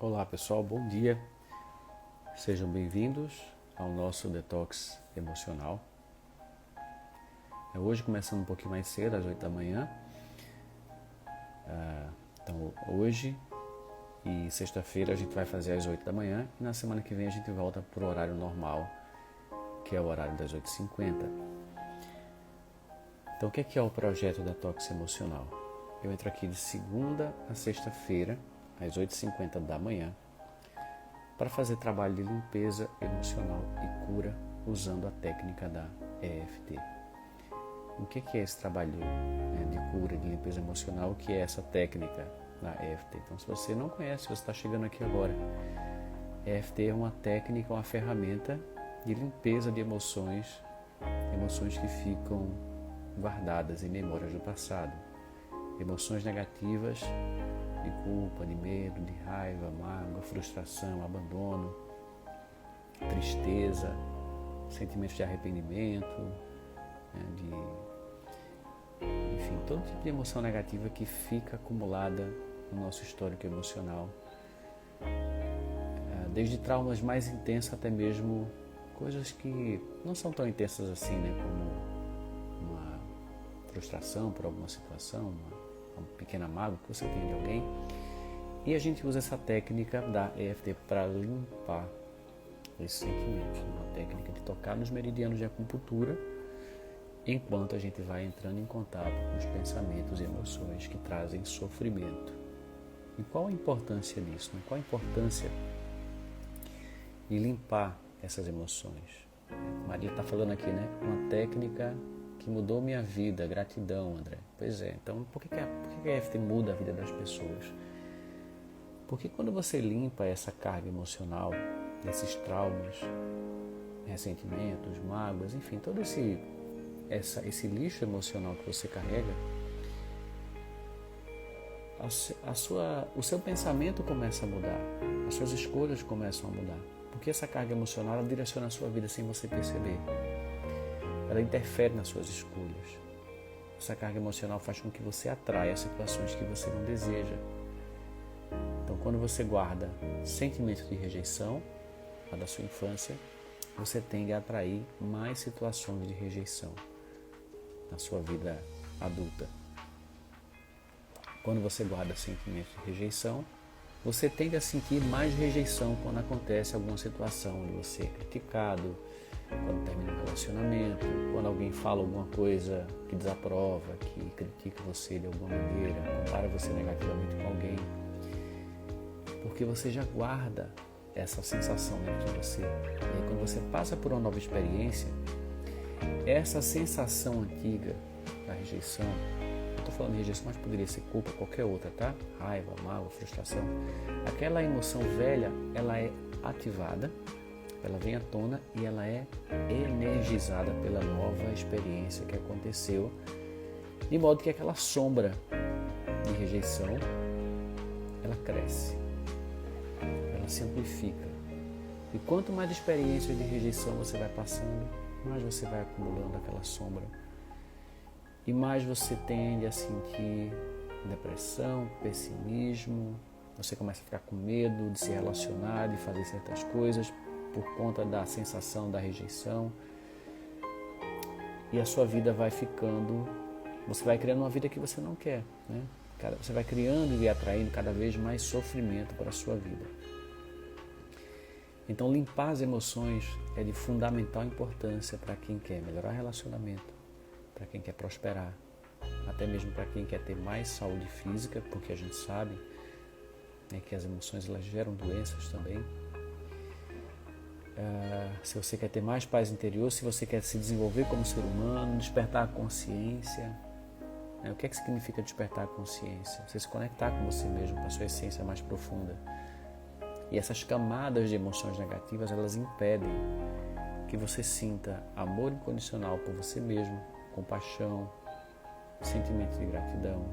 Olá pessoal, bom dia. Sejam bem-vindos ao nosso detox emocional. Hoje começando um pouquinho mais cedo, às 8 da manhã. Então hoje e sexta-feira a gente vai fazer às 8 da manhã e na semana que vem a gente volta para o horário normal, que é o horário das 8h50. Então o que é o projeto Detox Emocional? Eu entro aqui de segunda a sexta-feira, às 8h50 da manhã, para fazer trabalho de limpeza emocional e cura usando a técnica da EFT. O que é esse trabalho de cura, de limpeza emocional? O que é essa técnica da EFT? Então, se você não conhece, você está chegando aqui agora. EFT é uma técnica, uma ferramenta de limpeza de emoções que ficam guardadas em memórias do passado. Emoções negativas de culpa, de medo, de raiva, mágoa, frustração, abandono, tristeza, sentimentos de arrependimento, enfim, todo tipo de emoção negativa que fica acumulada no nosso histórico emocional, desde traumas mais intensos até mesmo coisas que não são tão intensas assim, como uma frustração por alguma situação, uma pequena mágoa que você tem de alguém. E a gente usa essa técnica da EFT para limpar esses sentimentos, uma técnica de tocar nos meridianos de acupuntura, enquanto a gente vai entrando em contato com os pensamentos e emoções que trazem sofrimento. E qual a importância disso? Qual a importância de limpar essas emoções? Maria está falando aqui, uma técnica que mudou minha vida, gratidão, André. Pois é, então por que a EFT muda a vida das pessoas? Porque quando você limpa essa carga emocional, desses traumas, ressentimentos, mágoas, enfim, todo esse lixo emocional que você carrega, o seu pensamento começa a mudar, as suas escolhas começam a mudar. Porque essa carga emocional ela direciona a sua vida sem você perceber. Ela interfere nas suas escolhas. Essa carga emocional faz com que você atraia situações que você não deseja. Então, quando você guarda sentimentos de rejeição, lá da sua infância, você tende a atrair mais situações de rejeição na sua vida adulta. Quando você guarda sentimentos de rejeição, você tende a sentir mais rejeição quando acontece alguma situação onde você é criticado, quando termina um relacionamento, quando alguém fala alguma coisa que desaprova, que critica você de alguma maneira, compara você negativamente com alguém, porque você já guarda essa sensação dentro de você. E aí, quando você passa por uma nova experiência, essa sensação antiga da rejeição, eu estou falando de rejeição, mas poderia ser culpa, qualquer outra, tá? Raiva, mágoa, frustração. Aquela emoção velha, ela é ativada, ela vem à tona e ela é energizada pela nova experiência que aconteceu, de modo que aquela sombra de rejeição, ela cresce, ela se amplifica. E quanto mais experiências de rejeição você vai passando, mais você vai acumulando aquela sombra e mais você tende a sentir depressão, pessimismo, você começa a ficar com medo de se relacionar, de fazer certas coisas por conta da sensação da rejeição, e a sua vida vai ficando, você vai criando uma vida que você não quer, Você vai criando e atraindo cada vez mais sofrimento para a sua vida. Então, limpar as emoções é de fundamental importância para quem quer melhorar relacionamento, para quem quer prosperar, até mesmo para quem quer ter mais saúde física, porque a gente sabe que as emoções elas geram doenças também. Se você quer ter mais paz interior, se você quer se desenvolver como ser humano, despertar a consciência. O que significa despertar a consciência? Você se conectar com você mesmo, com a sua essência mais profunda. E essas camadas de emoções negativas, elas impedem que você sinta amor incondicional por você mesmo, compaixão, sentimento de gratidão,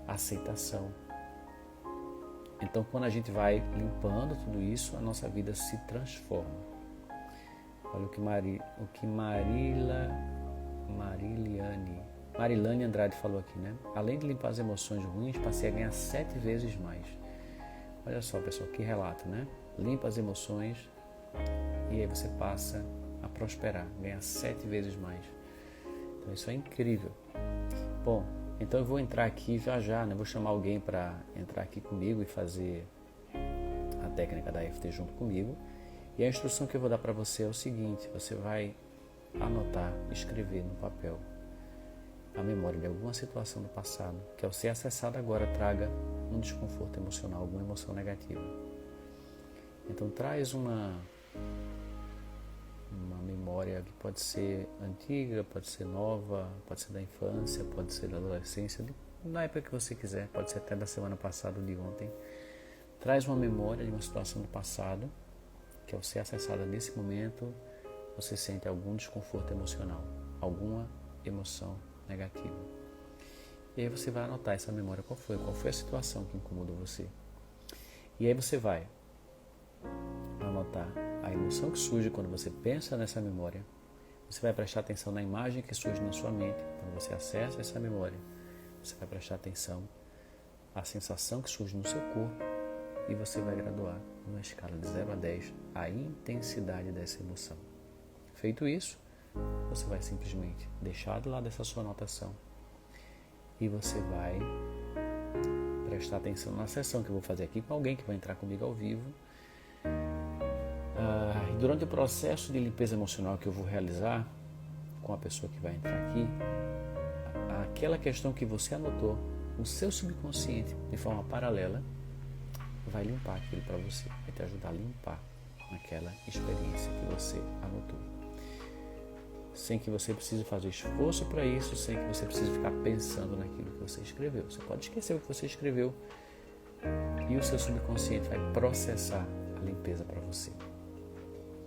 aceitação. Então, quando a gente vai limpando tudo isso, a nossa vida se transforma. Olha o que Marilane Andrade falou aqui, Além de limpar as emoções ruins, passei a ganhar 7 vezes mais. Olha só, pessoal, que relato, né? Limpa as emoções e aí você passa a prosperar, ganhar 7 vezes mais. Então isso é incrível. Bom, então eu vou entrar aqui já, né? Vou chamar alguém para entrar aqui comigo e fazer a técnica da EFT junto comigo. E a instrução que eu vou dar para você é o seguinte: você vai anotar, escrever no papel a memória de alguma situação do passado que, ao ser acessada agora, traga um desconforto emocional, alguma emoção negativa. Então traz uma memória que pode ser antiga, pode ser nova, pode ser da infância, pode ser da adolescência, na época que você quiser, pode ser até da semana passada ou de ontem. Traz uma memória de uma situação do passado que, ao ser acessada nesse momento, você sente algum desconforto emocional, alguma emoção negativa. E aí você vai anotar essa memória, qual foi a situação que incomodou você. E aí você vai anotar a emoção que surge quando você pensa nessa memória. Você vai prestar atenção na imagem que surge na sua mente quando você acessa essa memória. Você vai prestar atenção à sensação que surge no seu corpo e você vai graduar numa escala de 0 a 10 a intensidade dessa emoção. Feito isso, você vai simplesmente deixar de lado essa sua anotação e você vai prestar atenção na sessão que eu vou fazer aqui com alguém que vai entrar comigo ao vivo. E durante o processo de limpeza emocional que eu vou realizar com a pessoa que vai entrar aqui, aquela questão que você anotou no seu subconsciente de forma paralela vai limpar aquilo para você, vai te ajudar a limpar aquela experiência que você anotou. Sem que você precise fazer esforço para isso, sem que você precise ficar pensando naquilo que você escreveu. Você pode esquecer o que você escreveu e o seu subconsciente vai processar a limpeza para você.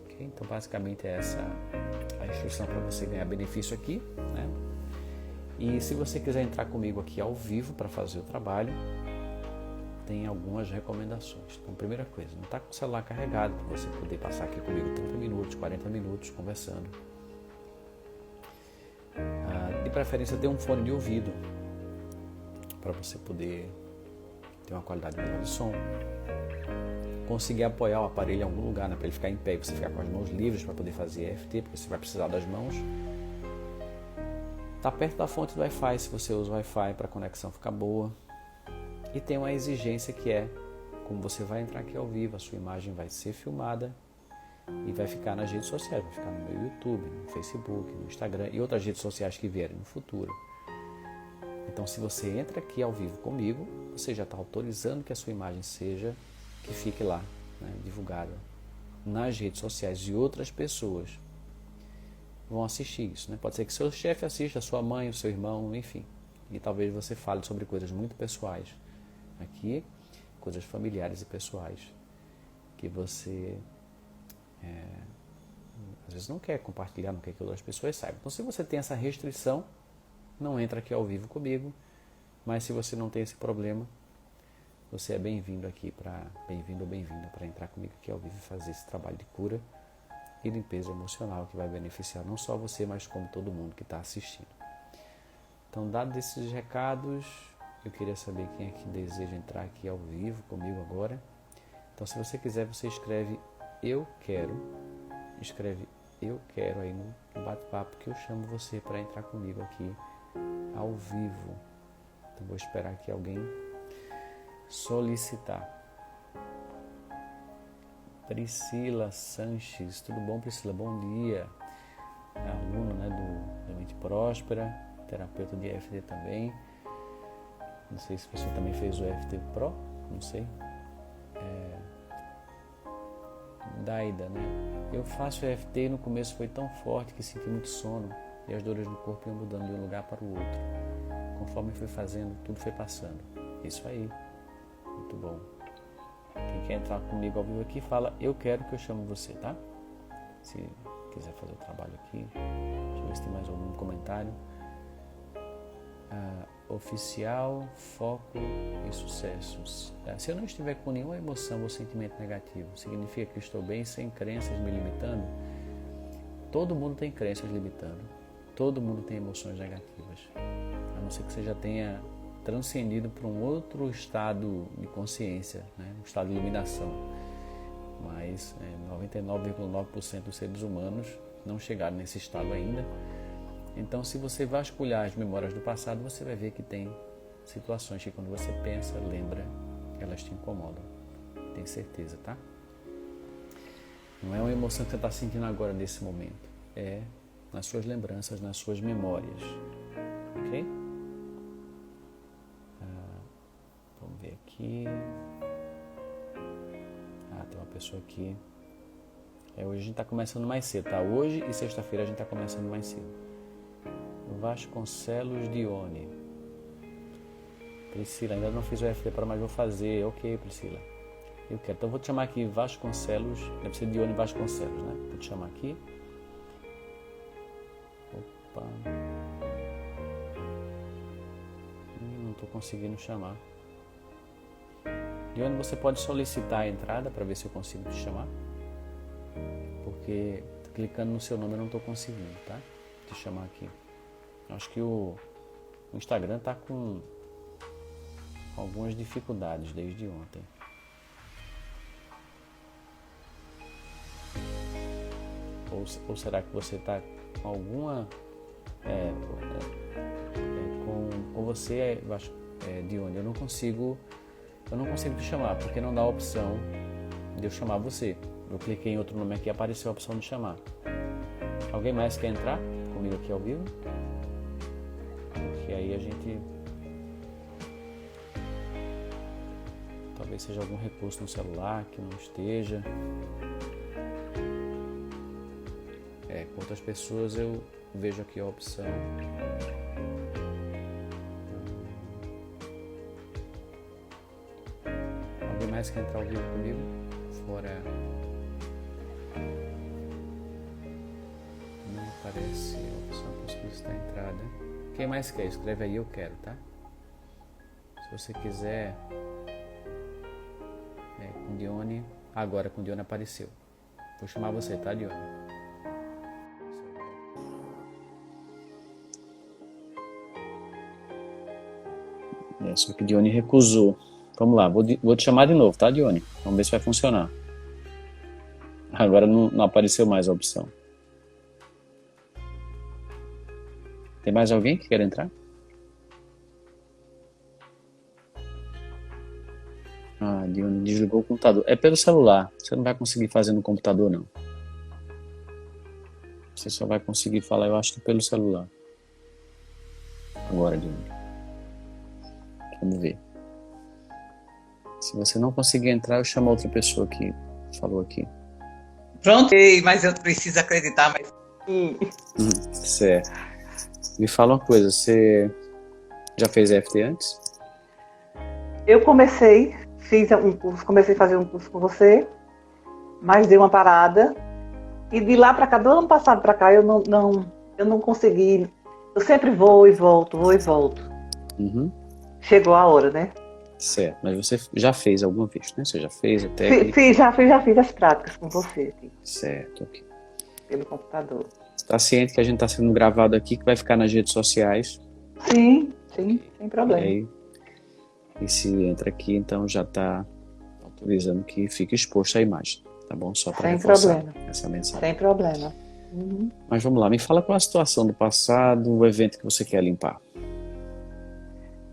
Okay? Então, basicamente, é essa a instrução para você ganhar benefício aqui, né? E se você quiser entrar comigo aqui ao vivo para fazer o trabalho, tem algumas recomendações. Então, primeira coisa, não está com o celular carregado para você poder passar aqui comigo 30 minutos, 40 minutos conversando. De preferência, ter um fone de ouvido para você poder ter uma qualidade melhor de som. Conseguir apoiar o aparelho em algum lugar, né, para ele ficar em pé e você ficar com as mãos livres para poder fazer EFT, porque você vai precisar das mãos. Está perto da fonte do Wi-Fi, se você usa o Wi-Fi para a conexão ficar boa. E tem uma exigência que é, como você vai entrar aqui ao vivo, a sua imagem vai ser filmada e vai ficar nas redes sociais, vai ficar no meu YouTube, no Facebook, no Instagram e outras redes sociais que vierem no futuro. Então, se você entra aqui ao vivo comigo, você já está autorizando que a sua imagem que fique lá, né, divulgada nas redes sociais e outras pessoas vão assistir isso, né? Pode ser que seu chefe assista, a sua mãe, o seu irmão, enfim. E talvez você fale sobre coisas muito pessoais aqui, coisas familiares e pessoais que você às vezes não quer compartilhar, não quer que outras pessoas saibam. Então, se você tem essa restrição, não entra aqui ao vivo comigo, mas se você não tem esse problema, você é bem-vindo aqui bem-vindo ou bem-vinda para entrar comigo aqui ao vivo e fazer esse trabalho de cura e limpeza emocional que vai beneficiar não só você, mas como todo mundo que está assistindo. Então, dados esses recados, eu queria saber quem é que deseja entrar aqui ao vivo comigo agora. Então, se você quiser, você escreve eu quero aí no bate-papo que eu chamo você para entrar comigo aqui ao vivo. Então, vou esperar aqui alguém solicitar. Priscila Sanches, tudo bom, Priscila? Bom dia. É aluna, né, do Mente Próspera, terapeuta de EFT também. Não sei se você também fez o EFT Pro, não sei. Daida, né? Eu faço EFT e no começo foi tão forte que senti muito sono e as dores no corpo iam mudando de um lugar para o outro. Conforme fui fazendo, tudo foi passando. Isso aí. Muito bom. Quem quer entrar comigo ao vivo aqui, fala eu quero que eu chamo você, tá? Se quiser fazer o trabalho aqui. Deixa eu ver se tem mais algum comentário. Oficial, foco e sucessos. Se eu não estiver com nenhuma emoção ou sentimento negativo, significa que eu estou bem, sem crenças me limitando? Todo mundo tem crenças limitando. Todo mundo tem emoções negativas. A não ser que você já tenha transcendido para um outro estado de consciência, né? Um estado de iluminação. Mas 99,9% dos seres humanos não chegaram nesse estado ainda. Então, se você vasculhar as memórias do passado, você vai ver que tem situações que quando você pensa, lembra, elas te incomodam. Tem certeza, tá? Não é uma emoção que você está sentindo agora, nesse momento. É nas suas lembranças, nas suas memórias. Ok? Vamos ver aqui. Tem uma pessoa aqui. Hoje a gente está começando mais cedo, tá? Hoje e sexta-feira a gente está começando mais cedo. Vasconcelos Dione. Priscila, ainda não fiz o FT para, mas vou fazer. Ok, Priscila. Eu quero. Então vou te chamar aqui Vasconcelos. Deve ser Dione Vasconcelos, né? Vou te chamar aqui. Opa. Não estou conseguindo chamar. Dione, você pode solicitar a entrada para ver se eu consigo te chamar? Porque clicando no seu nome eu não estou conseguindo, tá? Te chamar aqui. Acho que o Instagram está com algumas dificuldades desde ontem. Ou será que você está com alguma... com você, Dione, eu não consigo te chamar, porque não dá a opção de eu chamar você. Eu cliquei em outro nome aqui e apareceu a opção de chamar. Alguém mais quer entrar comigo aqui ao vivo? Porque aí a gente... Talvez seja algum recurso no celular que não esteja. Com outras pessoas eu vejo aqui a opção. Alguém mais quer entrar ao vivo comigo? Fora... Não aparece a opção para solicitar a entrada. Quem mais quer? Escreve aí, eu quero, tá? Se você quiser... com Dione... Agora com Dione apareceu. Vou chamar você, tá, Dione? Só que Dione recusou. Vamos lá, vou te chamar de novo, tá, Dione? Vamos ver se vai funcionar. Agora não apareceu mais a opção. Tem mais alguém que quer entrar? Dione desligou o computador. É pelo celular. Você não vai conseguir fazer no computador, não. Você só vai conseguir falar, eu acho, que pelo celular. Agora, Dione. Vamos ver. Se você não conseguir entrar, eu chamo outra pessoa que falou aqui. Pronto, mas eu preciso acreditar mais. Certo. Me fala uma coisa, você já fez EFT antes? Eu comecei a fazer um curso com você, mas dei uma parada. E de lá para cá, do ano passado para cá, eu não consegui. Eu sempre vou e volto, vou e volto. Uhum. Chegou a hora, né? Certo, mas você já fez alguma vez, né? Você já fez a técnica? Já fiz as práticas com você. Aqui, certo, ok. pelo computador. Você está ciente que a gente está sendo gravado aqui, que vai ficar nas redes sociais? Sim, sem problema. E se entra aqui, então já está autorizando que fique exposto a imagem, tá bom? Só para reforçar essa mensagem. Sem problema. Uhum. Mas vamos lá, me fala qual a situação do passado, o evento que você quer limpar.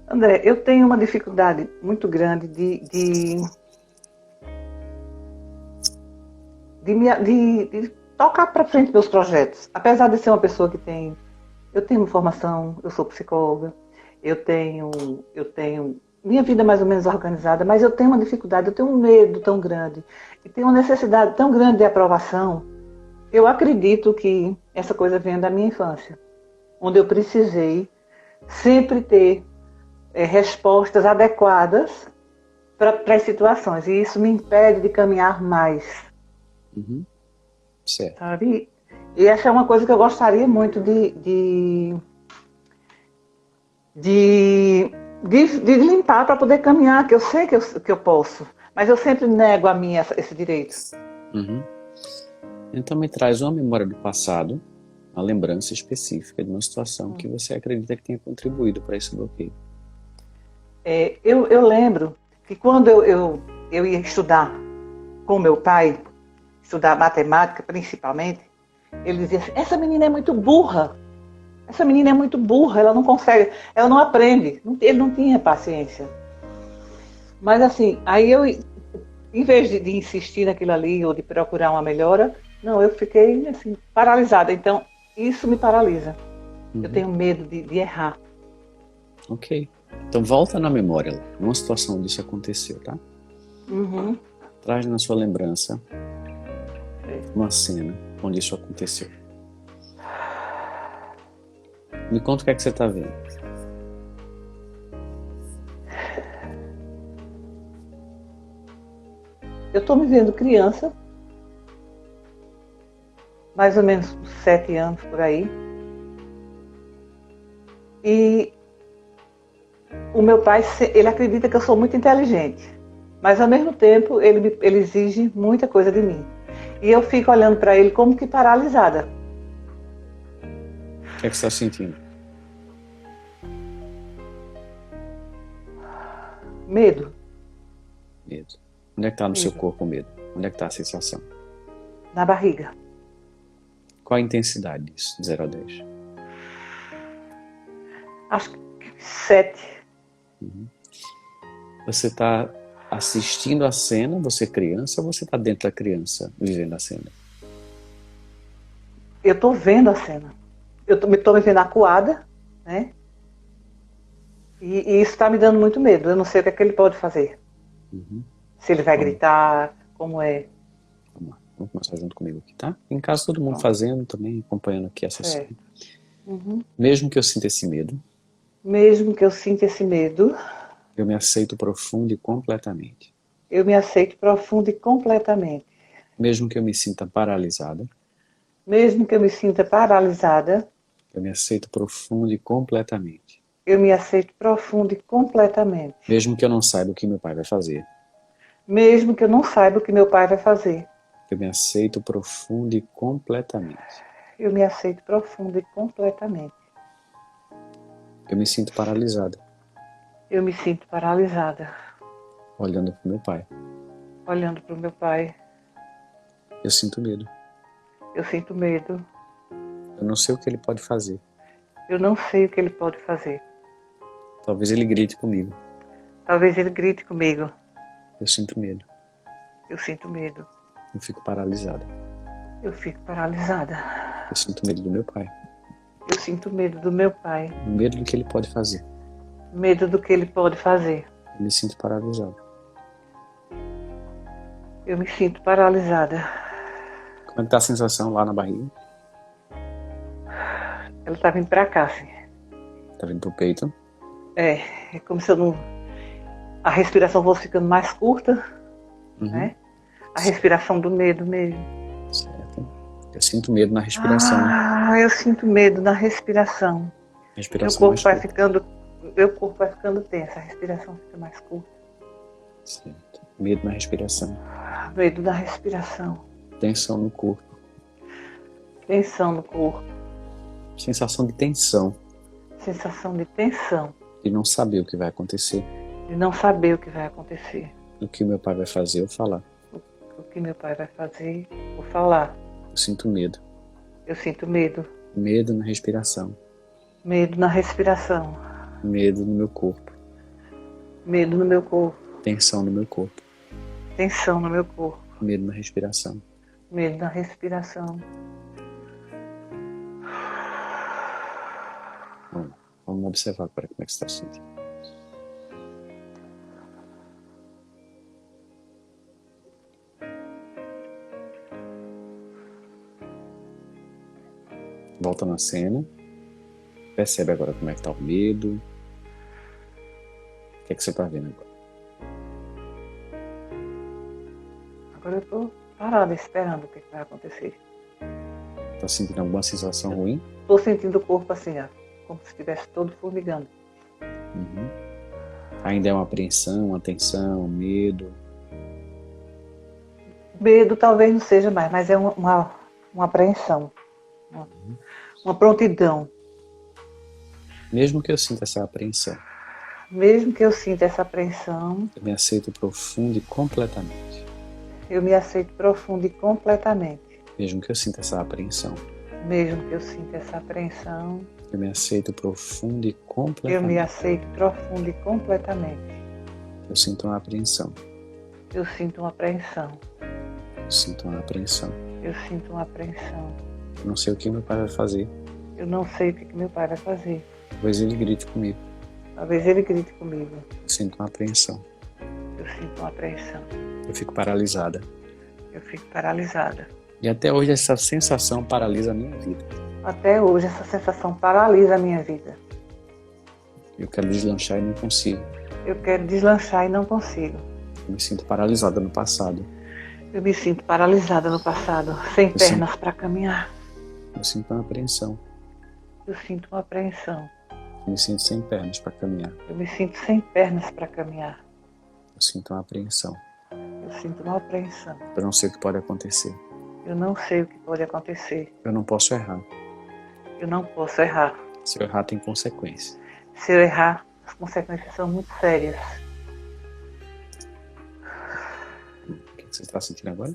André, eu tenho uma dificuldade muito grande de tocar para frente meus projetos. Apesar de ser uma pessoa que eu tenho uma formação, eu sou psicóloga, eu tenho minha vida mais ou menos organizada, mas eu tenho uma dificuldade, eu tenho um medo tão grande e tenho uma necessidade tão grande de aprovação. Eu acredito que essa coisa vem da minha infância, onde eu precisei sempre ter respostas adequadas para as situações. E isso me impede de caminhar mais. Uhum. Certo. Sabe? E essa é uma coisa que eu gostaria muito de limpar para poder caminhar, que eu sei que eu posso. Mas eu sempre nego a mim esse direito. Uhum. Então me traz uma memória do passado, uma lembrança específica de uma situação que você acredita que tenha contribuído para esse bloqueio. Eu lembro que quando eu ia estudar com meu pai, estudar matemática principalmente, ele dizia assim, essa menina é muito burra. Essa menina é muito burra, ela não consegue, ela não aprende. Ele não tinha paciência. Mas assim, aí eu, em vez de insistir naquilo ali ou de procurar uma melhora, não, eu fiquei assim, paralisada. Então, isso me paralisa. Eu tenho medo de errar. Ok. Então volta na memória, numa situação onde isso aconteceu, tá? Uhum. Traz na sua lembrança uma cena onde isso aconteceu. Me conta o que é que você está vendo. Eu estou me vendo criança, mais ou menos 7 anos por aí. E o meu pai, ele acredita que eu sou muito inteligente, mas ao mesmo tempo ele exige muita coisa de mim. E eu fico olhando para ele como que paralisada. O que é que você está sentindo? Medo. Medo. Onde é que está no seu corpo o medo? Onde é que está a sensação? Na barriga. Qual a intensidade disso, de 0 a 10? Acho que 7. Você está assistindo a cena, você é criança, ou você está dentro da criança, vivendo a cena? Eu estou vendo a cena. Eu estou me vendo acuada, né? E isso está me dando muito medo. Eu não sei o que é que ele pode fazer. Se ele vai gritar, como é. Vamos lá, vamos começar junto comigo aqui, tá? Em casa, todo mundo fazendo também, acompanhando aqui essa cena. Mesmo que eu sinta esse medo, mesmo que eu sinta esse medo, eu me aceito profundo e completamente. Eu me aceito profundo e completamente. Mesmo que eu me sinta paralisada, Mesmo que eu me sinta paralisada, eu me aceito profundo e completamente. eu me aceito profundo e completamente. Mesmo que eu não saiba o que meu pai vai fazer, Mesmo que eu não saiba o que meu pai vai fazer, eu me aceito profundo e completamente. eu me aceito profundo e completamente. Eu me sinto paralisada, Eu me sinto paralisada, olhando para o meu pai. olhando para o meu pai. Eu sinto medo. Eu sinto medo. Eu não sei o que ele pode fazer. Eu não sei o que ele pode fazer. Talvez ele grite comigo. Talvez ele grite comigo. Eu sinto medo. Eu sinto medo. Eu fico paralisada. Eu fico paralisada. Eu sinto medo do meu pai. Eu sinto medo do meu pai. Medo do que ele pode fazer. Medo do que ele pode fazer. Eu me sinto paralisada. Eu me sinto paralisada. Como é que tá a sensação lá na barriga? Ela tá vindo pra cá, assim. Tá vindo pro peito? É como se eu não... A respiração fosse ficando mais curta, né? A respiração do medo mesmo. Certo. Eu sinto medo na respiração. Eu sinto medo na respiração. Respiração Meu corpo vai ficando tenso, a respiração fica mais curta. Certo. Medo na respiração. Medo da respiração. Tensão no corpo. Tensão no corpo. Sensação de tensão. Sensação de tensão. De não saber o que vai acontecer. De não saber o que vai acontecer. O que meu pai vai fazer ou falar. O que meu pai vai fazer ou falar. Eu sinto medo. Eu sinto medo. Medo na respiração. Medo na respiração. Medo no meu corpo. Medo no meu corpo. Tensão no meu corpo. Tensão no meu corpo. Medo na respiração. Medo na respiração. Vamos observar agora como é que você está se sentindo. Volta na cena. Percebe agora como é que está o medo. O que é que você está vendo agora? Agora eu estou parada esperando o que vai acontecer. Está sentindo alguma sensação ruim? Estou sentindo o corpo assim, ó, como se estivesse todo formigando. Ainda é uma apreensão, uma tensão, um medo? Medo talvez não seja mais, mas é uma apreensão. Uma prontidão. Mesmo que eu sinta essa apreensão, Mesmo que eu sinta essa apreensão, eu me aceito profundo e completamente. eu me aceito profundo e completamente. Mesmo que eu sinta essa apreensão, Mesmo que eu sinta essa apreensão, eu me aceito profundo e eu me completamente. aceito profundo e completamente. Eu sinto uma apreensão. Eu sinto uma apreensão. Eu sinto uma apreensão. Eu sinto uma apreensão. Eu não sei o que meu pai vai fazer. Eu não sei o que meu pai vai fazer. Talvez ele grite comigo. Talvez ele grite comigo. Eu sinto uma apreensão. Eu sinto uma apreensão. Eu fico paralisada. Eu fico paralisada. E até hoje essa sensação paralisa a minha vida. Até hoje essa sensação paralisa a minha vida. Eu quero deslanchar e não consigo. Eu quero deslanchar e não consigo. Eu me sinto paralisada no passado. Eu me sinto paralisada no passado, sem pernas para caminhar. Eu sinto uma apreensão. Eu sinto uma apreensão. Eu me sinto sem pernas para caminhar. Eu me sinto sem pernas para caminhar. Eu sinto uma apreensão. Eu sinto uma apreensão. Eu não sei o que pode acontecer. Eu não sei o que pode acontecer. Eu não posso errar. Eu não posso errar. Se eu errar, tem consequência. Se eu errar, as consequências são muito sérias. O que você está sentindo agora?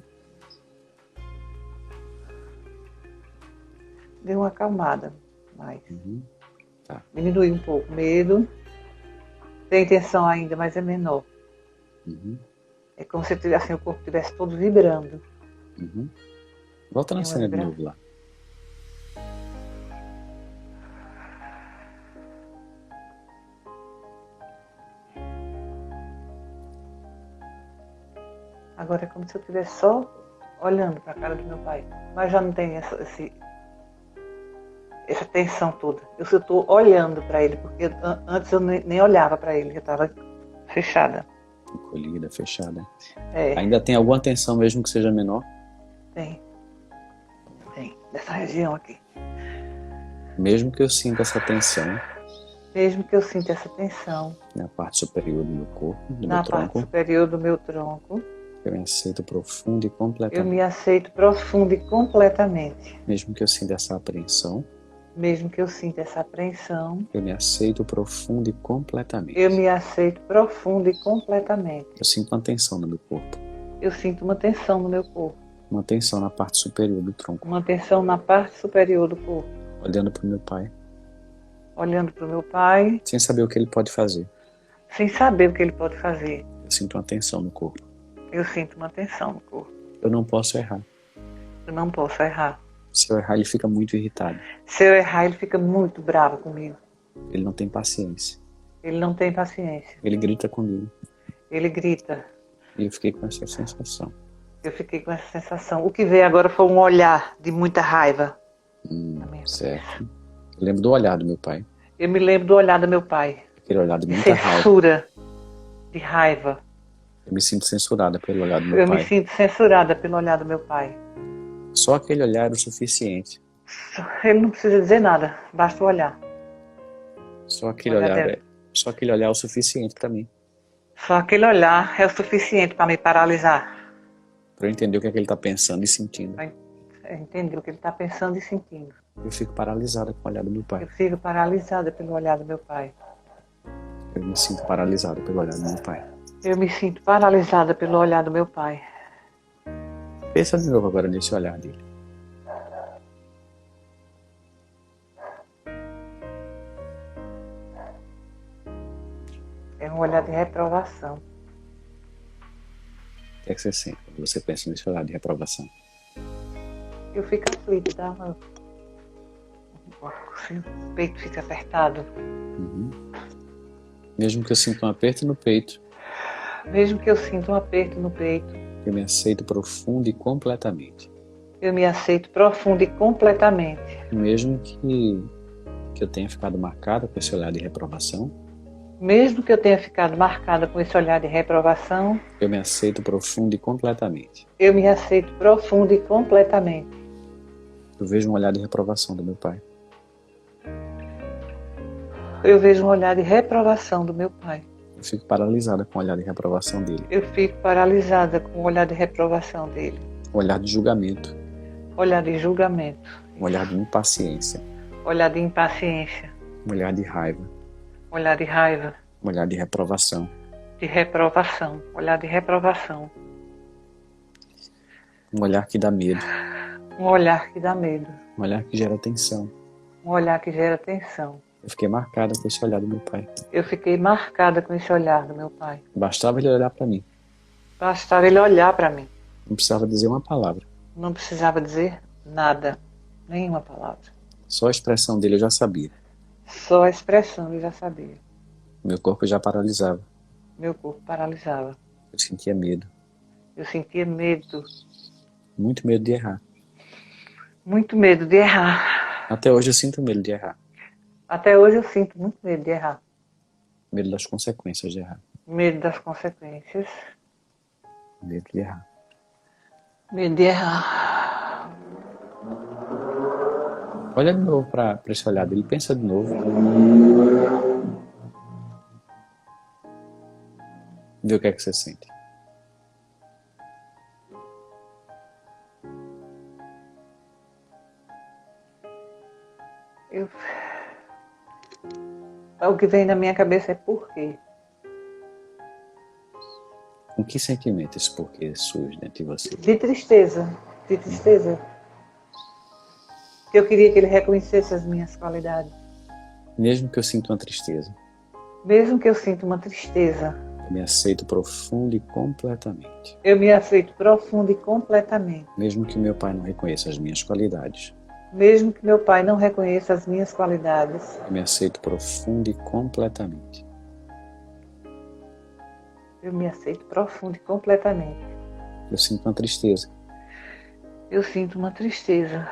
Deu uma acalmada, mas Tá. diminui um pouco o medo. Tem tensão ainda, mas é menor. É como se assim, o corpo estivesse todo vibrando. Volta na cena de novo lá. Agora é como se eu estivesse só olhando para a cara do meu pai. Mas já não tem essa tensão toda. Eu só estou olhando para ele, porque antes eu nem olhava para ele, eu estava fechada. Encolhida, fechada. É. Ainda tem alguma tensão mesmo que seja menor? Tem. Dessa região aqui. Mesmo que eu sinta essa tensão. Mesmo que eu sinta essa tensão. Na parte superior do meu corpo, do meu Na tronco. parte superior do meu tronco. Eu me aceito profundo e completamente. Eu me aceito profundo e completamente. Mesmo que eu sinta essa apreensão. Mesmo que eu sinta essa apreensão. Eu me aceito profundo e completamente. Eu me aceito profundo e completamente. Eu sinto uma tensão no meu corpo. Eu sinto uma tensão no meu corpo. Uma tensão na parte superior do tronco. Uma tensão na parte superior do corpo. Olhando para o meu pai. Olhando para o meu pai. Sem saber o que ele pode fazer. Sem saber o que ele pode fazer. Eu sinto uma tensão no corpo. Eu sinto uma tensão no corpo. Eu não posso errar. Eu não posso errar. Se eu errar, ele fica muito irritado. Se eu errar, ele fica muito bravo comigo. Ele não tem paciência. Ele não tem paciência. Ele grita comigo. Ele grita. E eu fiquei com essa sensação. Eu fiquei com essa sensação. O que veio agora foi um olhar de muita raiva. Certo. Eu lembro do olhar do meu pai. Eu me lembro do olhar do meu pai. Aquele olhar de muita raiva. Censura. De raiva. Eu me sinto censurada pelo olhar do meu Eu pai. me sinto censurada pelo olhar do meu pai. Só aquele olhar era o suficiente. Ele não precisa dizer nada, basta o olhar. Só aquele olhar é o suficiente para mim. Só aquele olhar é o suficiente para me paralisar. Para eu entender o que é que ele está pensando e sentindo. Para entender o que ele está pensando e sentindo. Eu fico paralisada com o olhar do meu pai. Eu fico paralisada pelo olhar do meu pai. Eu me sinto paralisada pelo olhar do meu pai. Eu me sinto paralisada pelo olhar do meu pai. Pensa de novo agora nesse olhar dele. É um olhar de reprovação. O que é que você sente quando você pensa nesse olhar de reprovação? Eu fico aflita, tá? O peito fica apertado. Mesmo que eu sinta um aperto no peito. Mesmo que eu sinta um aperto no peito. Eu me aceito profundo e completamente. Eu me aceito profundo e completamente. Mesmo que eu tenha ficado marcada com esse olhar de reprovação. Mesmo que eu tenha ficado marcada com esse olhar de reprovação. Eu me aceito profundo e completamente. Eu me aceito profundo e completamente. Eu vejo um olhar de reprovação do meu pai. Eu vejo um olhar de reprovação do meu pai. Eu fico paralisada com o olhar de reprovação dele. Eu fico paralisada com o olhar de reprovação dele. Um olhar de julgamento. Olhar de julgamento. Um olhar de impaciência. Olhar de impaciência. Um olhar de raiva. Olhar de raiva. Um olhar de reprovação. De reprovação. Olhar de reprovação. Um olhar que dá medo. Um olhar que dá medo. Um olhar que gera tensão. Um olhar que gera tensão. Eu fiquei marcada com esse olhar do meu pai. Eu fiquei marcada com esse olhar do meu pai. Bastava ele olhar para mim. Bastava ele olhar para mim. Não precisava dizer uma palavra. Não precisava dizer nada. Nenhuma palavra. Só a expressão dele eu já sabia. Só a expressão eu já sabia. Meu corpo já paralisava. Meu corpo paralisava. Eu sentia medo. Eu sentia medo. Muito medo de errar. Muito medo de errar. Até hoje eu sinto medo de errar. Até hoje eu sinto muito medo de errar. Medo das consequências de errar. Medo das consequências. Medo de errar. Medo de errar. Olha de novo para esse olhar dele. Pensa de novo. Vê o que é que você sente. O que vem na minha cabeça é por quê? Com que sentimento esse porquê surge dentro de você? De tristeza. De tristeza. Eu queria que ele reconhecesse as minhas qualidades. Mesmo que eu sinta uma tristeza, Mesmo que eu sinta uma tristeza, eu me aceito profundo e completamente. eu me aceito profundo e completamente. Mesmo que meu pai não reconheça as minhas qualidades, Mesmo que meu pai não reconheça as minhas qualidades, eu me aceito profundo e completamente. eu me aceito profundo e completamente. Eu sinto uma tristeza. Eu sinto uma tristeza.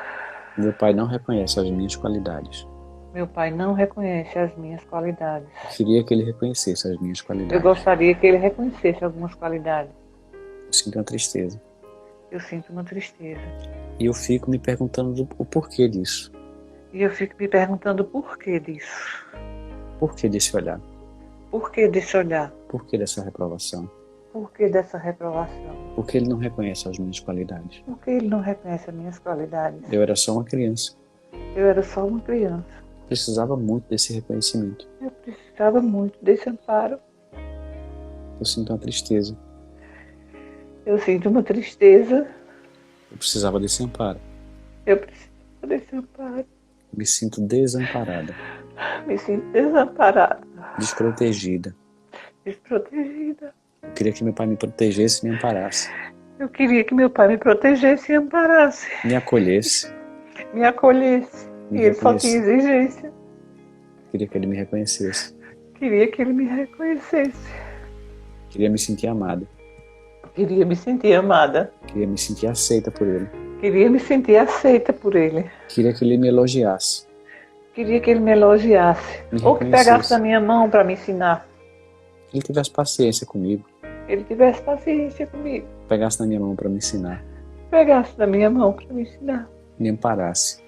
Meu pai não reconhece as minhas qualidades. Meu pai não reconhece as minhas qualidades. Eu queria que ele reconhecesse as minhas Eu qualidades. gostaria que ele reconhecesse algumas qualidades. Eu sinto uma tristeza. Eu sinto uma tristeza. E eu fico me perguntando o porquê disso. E eu fico me perguntando o porquê disso. Por que desse olhar? Por que desse olhar? Por que dessa reprovação? Por que dessa reprovação? Por que ele não reconhece as minhas qualidades? Por que ele não reconhece as minhas qualidades? Eu era só uma criança. Eu era só uma criança. Precisava muito desse reconhecimento. Eu precisava muito desse amparo. Eu sinto uma tristeza. Eu sinto uma tristeza. Eu precisava desse amparo. Eu preciso desse amparo. Me sinto desamparada, Me sinto desamparada. desprotegida. Desprotegida. Eu queria que meu pai me protegesse e me amparasse. Eu queria que meu pai me protegesse e amparasse. Me acolhesse. Me acolhesse. Me E ele só reconhecesse. tinha exigência. Queria que ele me reconhecesse. Queria que ele me reconhecesse. Queria me sentir amada. Queria me sentir amada. Queria me sentir aceita por ele. Queria me sentir aceita por ele. Queria que ele me elogiasse. Queria que ele me elogiasse. Me Ou que pegasse reconhecesse. na minha mão para me ensinar. Que ele tivesse paciência comigo. Ele tivesse paciência comigo. Pegasse na minha mão para me ensinar. Pegasse na minha mão para me ensinar. Me amparasse.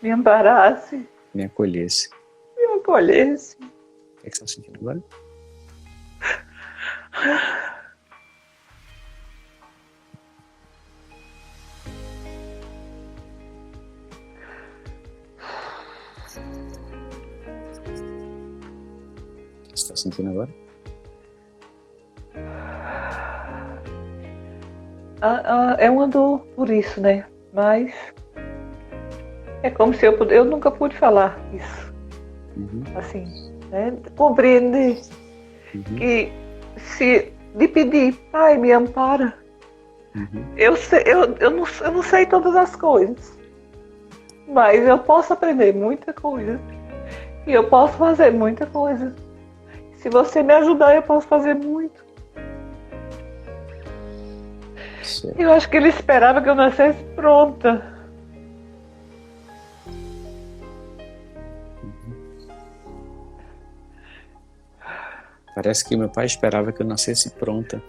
Me amparasse. Me acolhesse. Me acolhesse. O que é que você está sentindo agora? O que você está sentindo agora? É uma dor por isso, né? Mas é como se eu nunca pude falar isso. Uhum. Assim, né? Compreender que se de pedir, pai, me ampara. Uhum. Eu não sei todas as coisas, mas eu posso aprender muita coisa e eu posso fazer muita coisa. Se você me ajudar, eu posso fazer muito. Certo. Eu acho que ele esperava que eu nascesse pronta. Parece que meu pai esperava que eu nascesse pronta.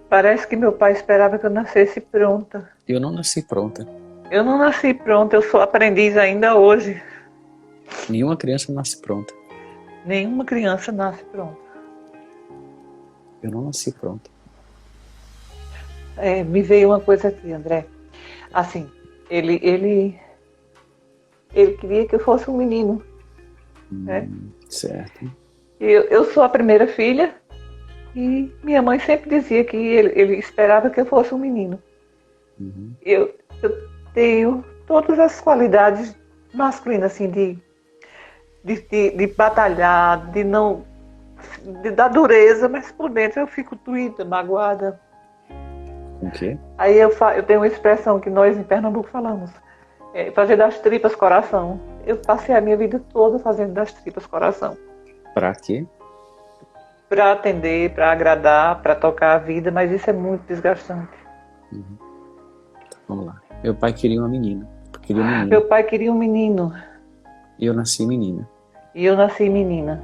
Parece que meu pai esperava que eu nascesse pronta. Eu não nasci pronta. Eu não nasci pronta, eu sou aprendiz ainda hoje. Nenhuma criança nasce pronta. Nenhuma criança nasce pronta. Eu não nasci pronta. Me veio uma coisa aqui, André. Assim, ele queria que eu fosse um menino, né? Certo. Eu sou a primeira filha e minha mãe sempre dizia que ele esperava que eu fosse um menino. Uhum. Eu tenho todas as qualidades masculinas, assim, de batalhar, da dureza, mas por dentro eu fico doída, magoada. Com o quê? Aí eu tenho uma expressão que nós em Pernambuco falamos, fazer das tripas coração. Eu passei a minha vida toda fazendo das tripas coração. Pra quê? Para atender, para agradar, para tocar a vida, mas isso é muito desgastante. Uhum. Vamos lá. Meu pai queria uma menina. Queria um menino. Meu pai queria um menino. E eu nasci menina. E eu nasci menina.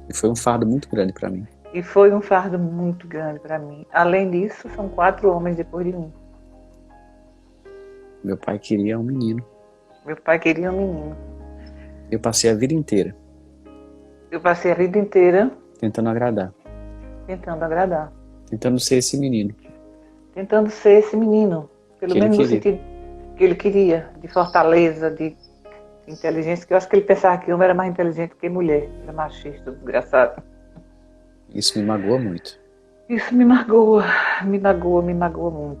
E foi um fardo muito grande para mim. E foi um fardo muito grande para mim. Além disso, são 4 homens depois de mim. Meu pai queria um menino. Meu pai queria um menino. Eu passei a vida inteira Eu passei a vida inteira tentando agradar. tentando agradar. Tentando ser esse menino. Tentando ser esse menino. Pelo menos no sentido que ele queria. De fortaleza, de inteligência. Que eu acho que ele pensava que homem era mais inteligente que mulher. Era machista, desgraçado. Isso me magoa muito. Isso me magoa. Me magoa muito.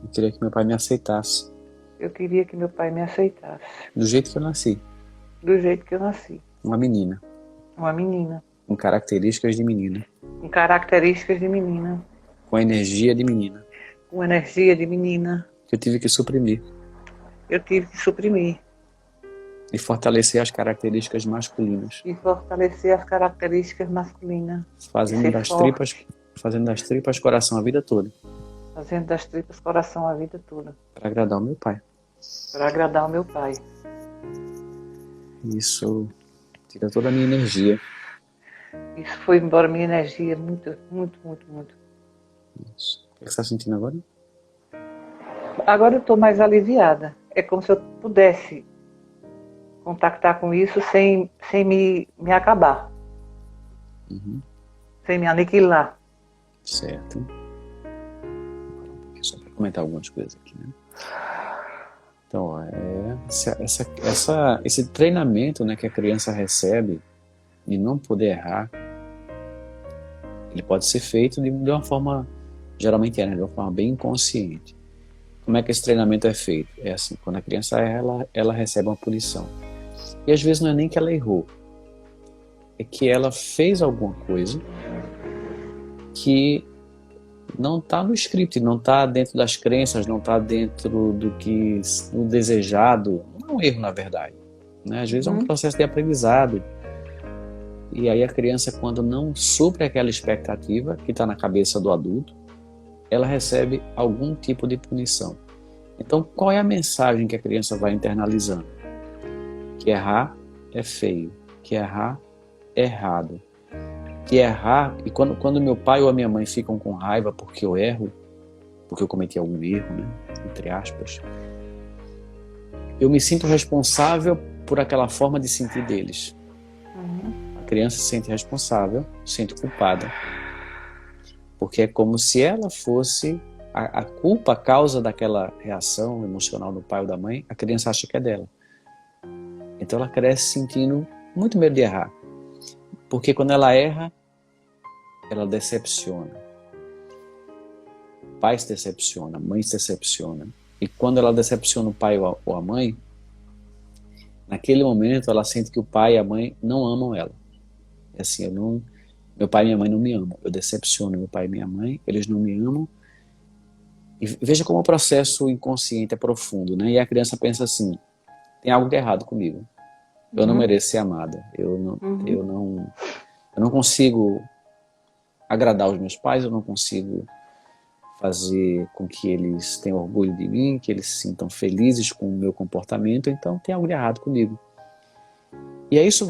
Eu queria que meu pai me aceitasse. Eu queria que meu pai me aceitasse. Do jeito que eu nasci. Do jeito que eu nasci. Uma menina. Uma menina. Com características de menina. Com características de menina. Com energia de menina. Com energia de menina. Que eu tive que suprimir. Eu tive que suprimir. E fortalecer as características masculinas. E fortalecer as características masculinas. Fazendo das tripas coração a vida toda. Fazendo das tripas coração a vida toda. Para agradar o meu pai. Para agradar o meu pai. Isso tira toda a minha energia. Isso foi embora minha energia muito. Isso. O que você está sentindo agora? Agora eu estou mais aliviada. É como se eu pudesse contactar com isso sem me acabar. Uhum. Sem me aniquilar. Certo. Só para comentar algumas coisas aqui, né? Então, ó, esse treinamento, né, que a criança recebe de não poder errar, ele pode ser feito de uma forma, geralmente de uma forma bem inconsciente. Como é que esse treinamento é feito? É assim, quando a criança erra, ela recebe uma punição. E às vezes não é nem que ela errou, é que ela fez alguma coisa que não está no script, não está dentro das crenças, não está dentro do desejado. Não é um erro, na verdade, né? Às vezes é um processo de aprendizado. E aí a criança, quando não supre aquela expectativa que está na cabeça do adulto, ela recebe algum tipo de punição. Então, qual é a mensagem que a criança vai internalizando? Que errar é feio, que errar é errado. Que errar, e quando meu pai ou a minha mãe ficam com raiva porque eu erro, porque eu cometi algum erro, né, entre aspas, eu me sinto responsável por aquela forma de sentir deles. A criança se sente responsável, se sente culpada, porque é como se ela fosse a culpa, a causa daquela reação emocional do pai ou da mãe, a criança acha que é dela. Então ela cresce sentindo muito medo de errar, porque quando ela erra, ela decepciona. O pai se decepciona, a mãe se decepciona. E quando ela decepciona o pai ou a mãe, naquele momento ela sente que o pai e a mãe não amam ela. É assim, meu pai e minha mãe não me amam. Eu decepciono meu pai e minha mãe, eles não me amam. E veja como o processo inconsciente é profundo, né? E a criança pensa assim, tem algo de errado comigo. Eu não mereço ser amada. Eu não consigo agradar os meus pais, eu não consigo fazer com que eles tenham orgulho de mim, que eles se sintam felizes com o meu comportamento, então tem algo de errado comigo. E aí isso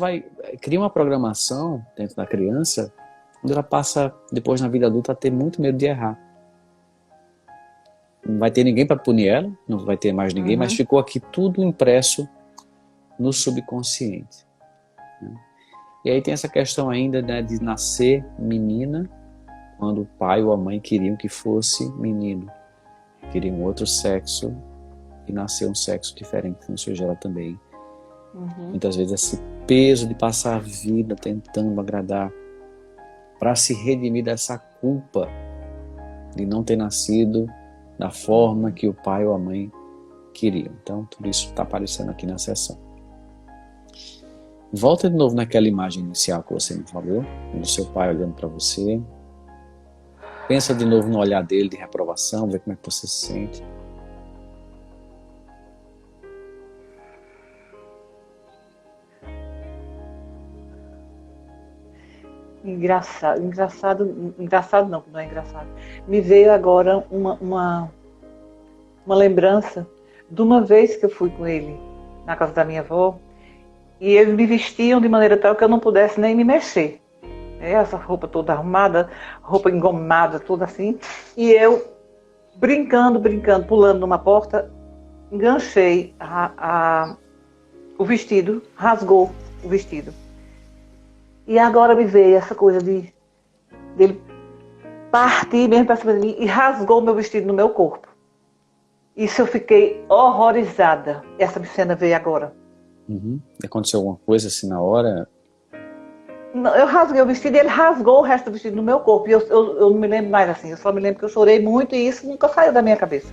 cria uma programação dentro da criança, onde ela passa, depois na vida adulta, a ter muito medo de errar. Não vai ter ninguém para punir ela, não vai ter mais ninguém, mas ficou aqui tudo impresso no subconsciente. E aí tem essa questão ainda, né, de nascer menina, quando o pai ou a mãe queriam que fosse menino. Queriam outro sexo e nascer um sexo diferente, que não seja ela também Muitas vezes esse peso de passar a vida tentando agradar para se redimir dessa culpa de não ter nascido da forma que o pai ou a mãe queriam. Então, tudo isso está aparecendo aqui na sessão. Volta de novo naquela imagem inicial que você me falou, do seu pai olhando para você. Pensa de novo no olhar dele de reprovação, vê como é que você se sente. Engraçado não é engraçado. Me veio agora uma lembrança de uma vez que eu fui com ele na casa da minha avó e eles me vestiam de maneira tal que eu não pudesse nem me mexer. Essa roupa toda arrumada, roupa engomada, tudo assim. E eu, brincando, pulando numa porta, enganchei o vestido, rasgou o vestido. E agora me veio essa coisa dele partir mesmo para cima de mim e rasgou o meu vestido no meu corpo. Isso eu fiquei horrorizada. Essa cena veio agora. Aconteceu alguma coisa assim na hora? Não, eu rasguei o vestido e ele rasgou o resto do vestido no meu corpo. E eu não me lembro mais assim. Eu só me lembro que eu chorei muito e isso nunca saiu da minha cabeça.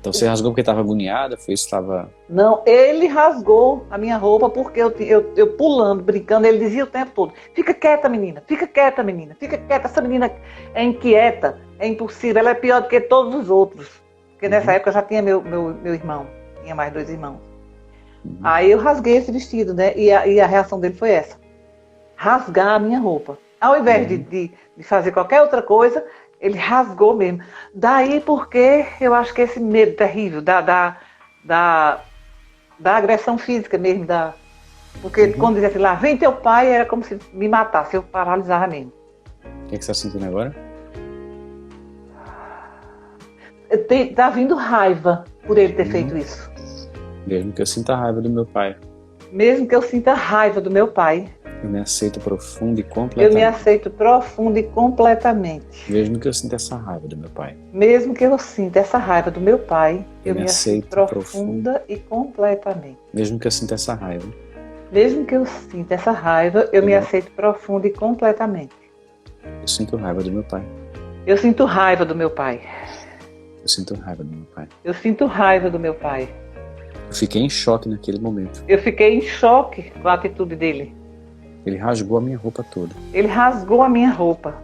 Então você rasgou porque estava agoniada? Foi isso que estava... Não, ele rasgou a minha roupa porque eu pulando, brincando, ele dizia o tempo todo: fica quieta, menina, fica quieta, menina, fica quieta, essa menina é inquieta, é impossível, ela é pior do que todos os outros. Porque nessa época eu já tinha meu irmão, tinha mais 2 irmãos. Aí eu rasguei esse vestido, né? E a reação dele foi essa: rasgar a minha roupa. Ao invés de fazer qualquer outra coisa, ele rasgou mesmo. Daí porque eu acho que esse medo terrível da agressão física mesmo. Porque quando dizia assim, lá vem teu pai, era como se me matasse, eu paralisava mesmo. O que você está sentindo agora? Tá vindo raiva por ele ter feito isso. Mesmo que eu sinta raiva do meu pai. Mesmo que eu sinta raiva do meu pai. Eu me aceito profundo e completamente. Eu me aceito profundo e completamente. Mesmo que eu sinta essa raiva do meu pai. Mesmo que eu sinta essa raiva do meu pai, eu me aceito profunda e completamente. Mesmo que eu sinta essa raiva. Mesmo que eu sinta essa raiva, eu me aceito profunda e completamente. Eu sinto raiva do meu pai. Eu sinto raiva do meu pai. Eu sinto raiva do meu pai. Eu sinto raiva do meu pai. Eu fiquei em choque naquele momento. Eu fiquei em choque com a atitude dele. Ele rasgou a minha roupa toda. Ele rasgou a minha roupa.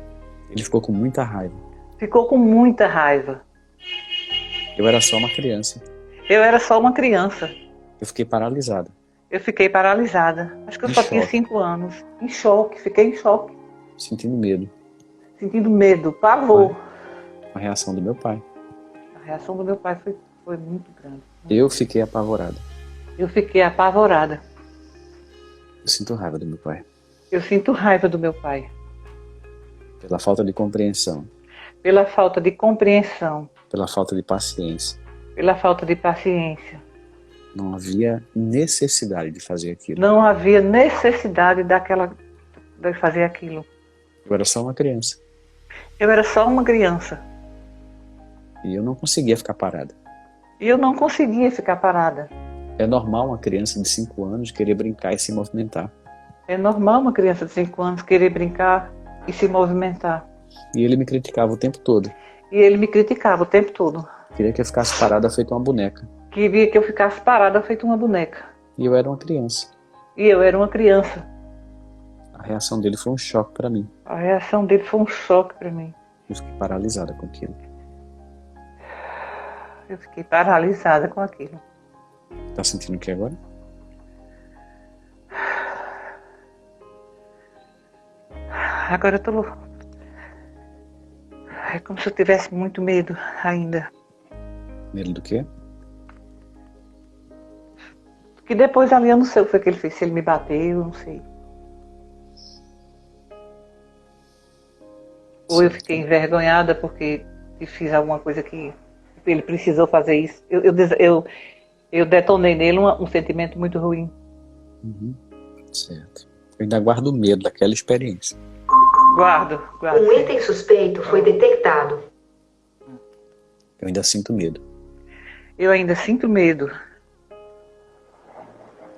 Ele ficou com muita raiva. Ficou com muita raiva. Eu era só uma criança. Eu era só uma criança. Eu fiquei paralisada. Eu fiquei paralisada. Acho que eu só tinha 5 anos. Em choque, fiquei em choque. Sentindo medo. Sentindo medo, pavor. A reação do meu pai. A reação do meu pai foi muito grande. Eu fiquei apavorada. Eu fiquei apavorada. Eu sinto raiva do meu pai. Eu sinto raiva do meu pai. Pela falta de compreensão. Pela falta de compreensão. Pela falta de paciência. Pela falta de paciência. Não havia necessidade de fazer aquilo. Não havia necessidade de fazer aquilo. Eu era só uma criança. Eu era só uma criança. E eu não conseguia ficar parada. E eu não conseguia ficar parada. É normal uma criança de 5 anos querer brincar e se movimentar. É normal uma criança de 5 anos querer brincar e se movimentar. E ele me criticava o tempo todo. E ele me criticava o tempo todo. Queria que eu ficasse parada feito uma boneca. Queria que eu ficasse parada feito uma boneca. E eu era uma criança. E eu era uma criança. A reação dele foi um choque para mim. A reação dele foi um choque para mim. Eu fiquei paralisada com aquilo. Eu fiquei paralisada com aquilo. Tá sentindo o que agora? Agora eu tô... É como se eu tivesse muito medo ainda. Medo do quê? Porque depois ali eu não sei o que foi que ele fez. Se ele me bateu, eu não sei. Ou eu fiquei envergonhada porque fiz alguma coisa que ele precisou fazer isso. Eu detonei nele um sentimento muito ruim. Certo. Eu ainda guardo medo daquela experiência. Guardo. Um item suspeito foi detectado. Eu ainda sinto medo. Eu ainda sinto medo.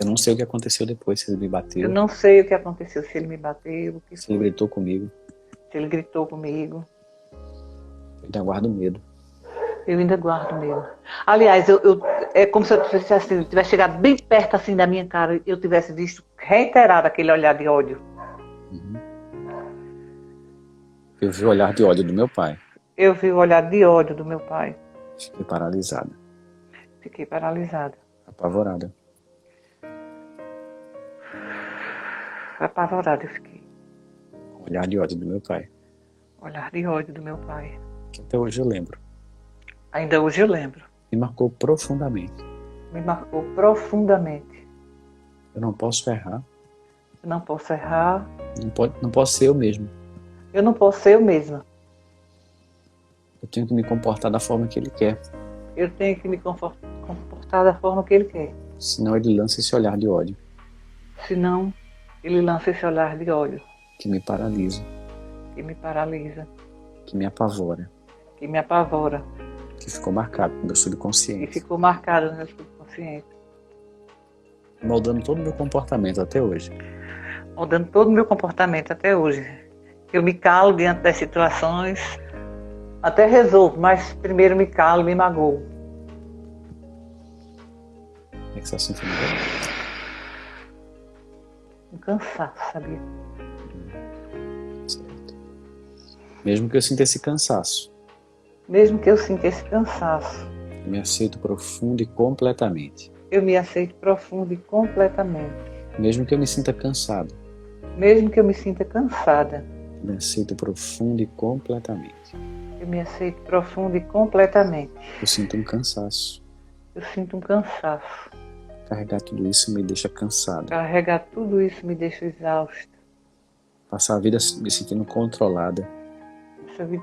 Eu não sei o que aconteceu depois, se ele me Eu bateu, não sei o que aconteceu, se ele me bateu, o que se ele foi, gritou comigo. se ele gritou comigo. Eu ainda guardo medo. Eu ainda guardo medo. Aliás, é como se eu tivesse, assim, eu tivesse chegado bem perto assim da minha cara e eu tivesse visto reiterado aquele olhar de ódio. Eu vi o olhar de ódio do meu pai. Eu vi o olhar de ódio do meu pai. Fiquei paralisada, Fiquei paralisada. apavorada. Apavorada eu fiquei. O olhar de ódio do meu pai. Olhar de ódio do meu pai. Que até hoje eu lembro. Ainda hoje eu lembro. Me marcou profundamente. Me marcou profundamente. Eu não posso errar. Eu não posso errar. Não posso ser eu mesmo. Eu não posso ser eu mesma. Eu tenho que me comportar da forma que ele quer. Eu tenho que me comportar da forma que ele quer. Senão ele lança esse olhar de ódio. Senão, ele lança esse olhar de ódio. Que me paralisa. Que me paralisa. Que me apavora. Que me apavora. Que ficou marcado no meu E subconsciente. ficou marcado no meu subconsciente. Moldando todo o meu comportamento até hoje. Mudando todo o meu comportamento até hoje. Eu me calo diante das situações. Até resolvo, mas primeiro me calo e me magoo. Como é que você está sentindo agora? Um cansaço, sabia? Certo. Mesmo que eu sinta esse cansaço, Mesmo que eu sinta esse cansaço, eu me aceito profundo e completamente. eu me aceito profundo e completamente. Mesmo que eu me sinta cansado, Mesmo que eu me sinta cansada, eu me aceito profundo e completamente. eu me aceito profundo e completamente. Eu sinto um cansaço. Eu sinto um cansaço. Carregar tudo isso me deixa cansado. Carregar tudo isso me deixa exausta. Passar a vida me sentindo controlada Essa vida,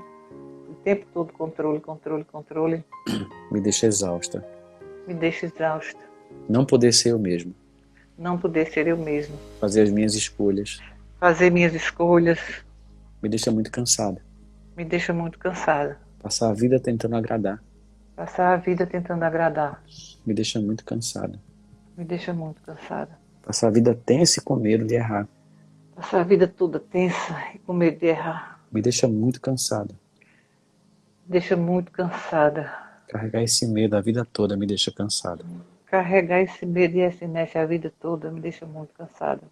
o tempo todo controle, controle, controle, me deixa exausta. me deixa exausta. Não poder ser eu mesmo. Não poder ser eu mesmo. Fazer as minhas escolhas Fazer minhas escolhas me deixa muito cansada. me deixa muito cansada. Passar a vida tentando agradar Passar a vida tentando agradar me deixa muito cansada. me deixa muito cansada. Passar a vida tensa e com medo de errar Passar a vida toda tensa e com medo de errar me deixa muito cansada. me deixa muito cansada. Carregar esse medo a vida toda me deixa cansada. Carregar esse medo e essa inércia a vida toda me deixa muito cansada.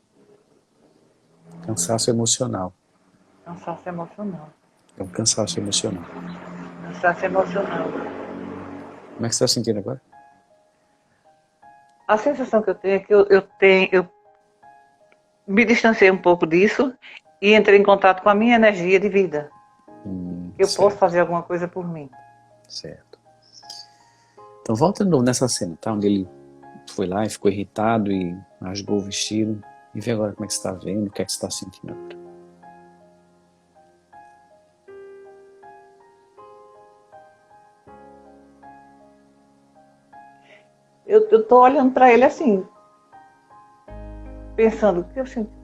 Cansaço emocional. Cansaço emocional. É um cansaço emocional. Cansaço emocional. Como é que você está sentindo agora? A sensação que eu tenho é que eu me distanciei um pouco disso e entrei em contato com a minha energia de vida. Eu Certo, posso fazer alguma coisa por mim. certo. Então volta de novo nessa cena, tá? Onde ele foi lá e ficou irritado e rasgou o vestido. E vê agora como é que você está vendo, o que é que você está sentindo agora. Eu tô olhando para ele assim, pensando,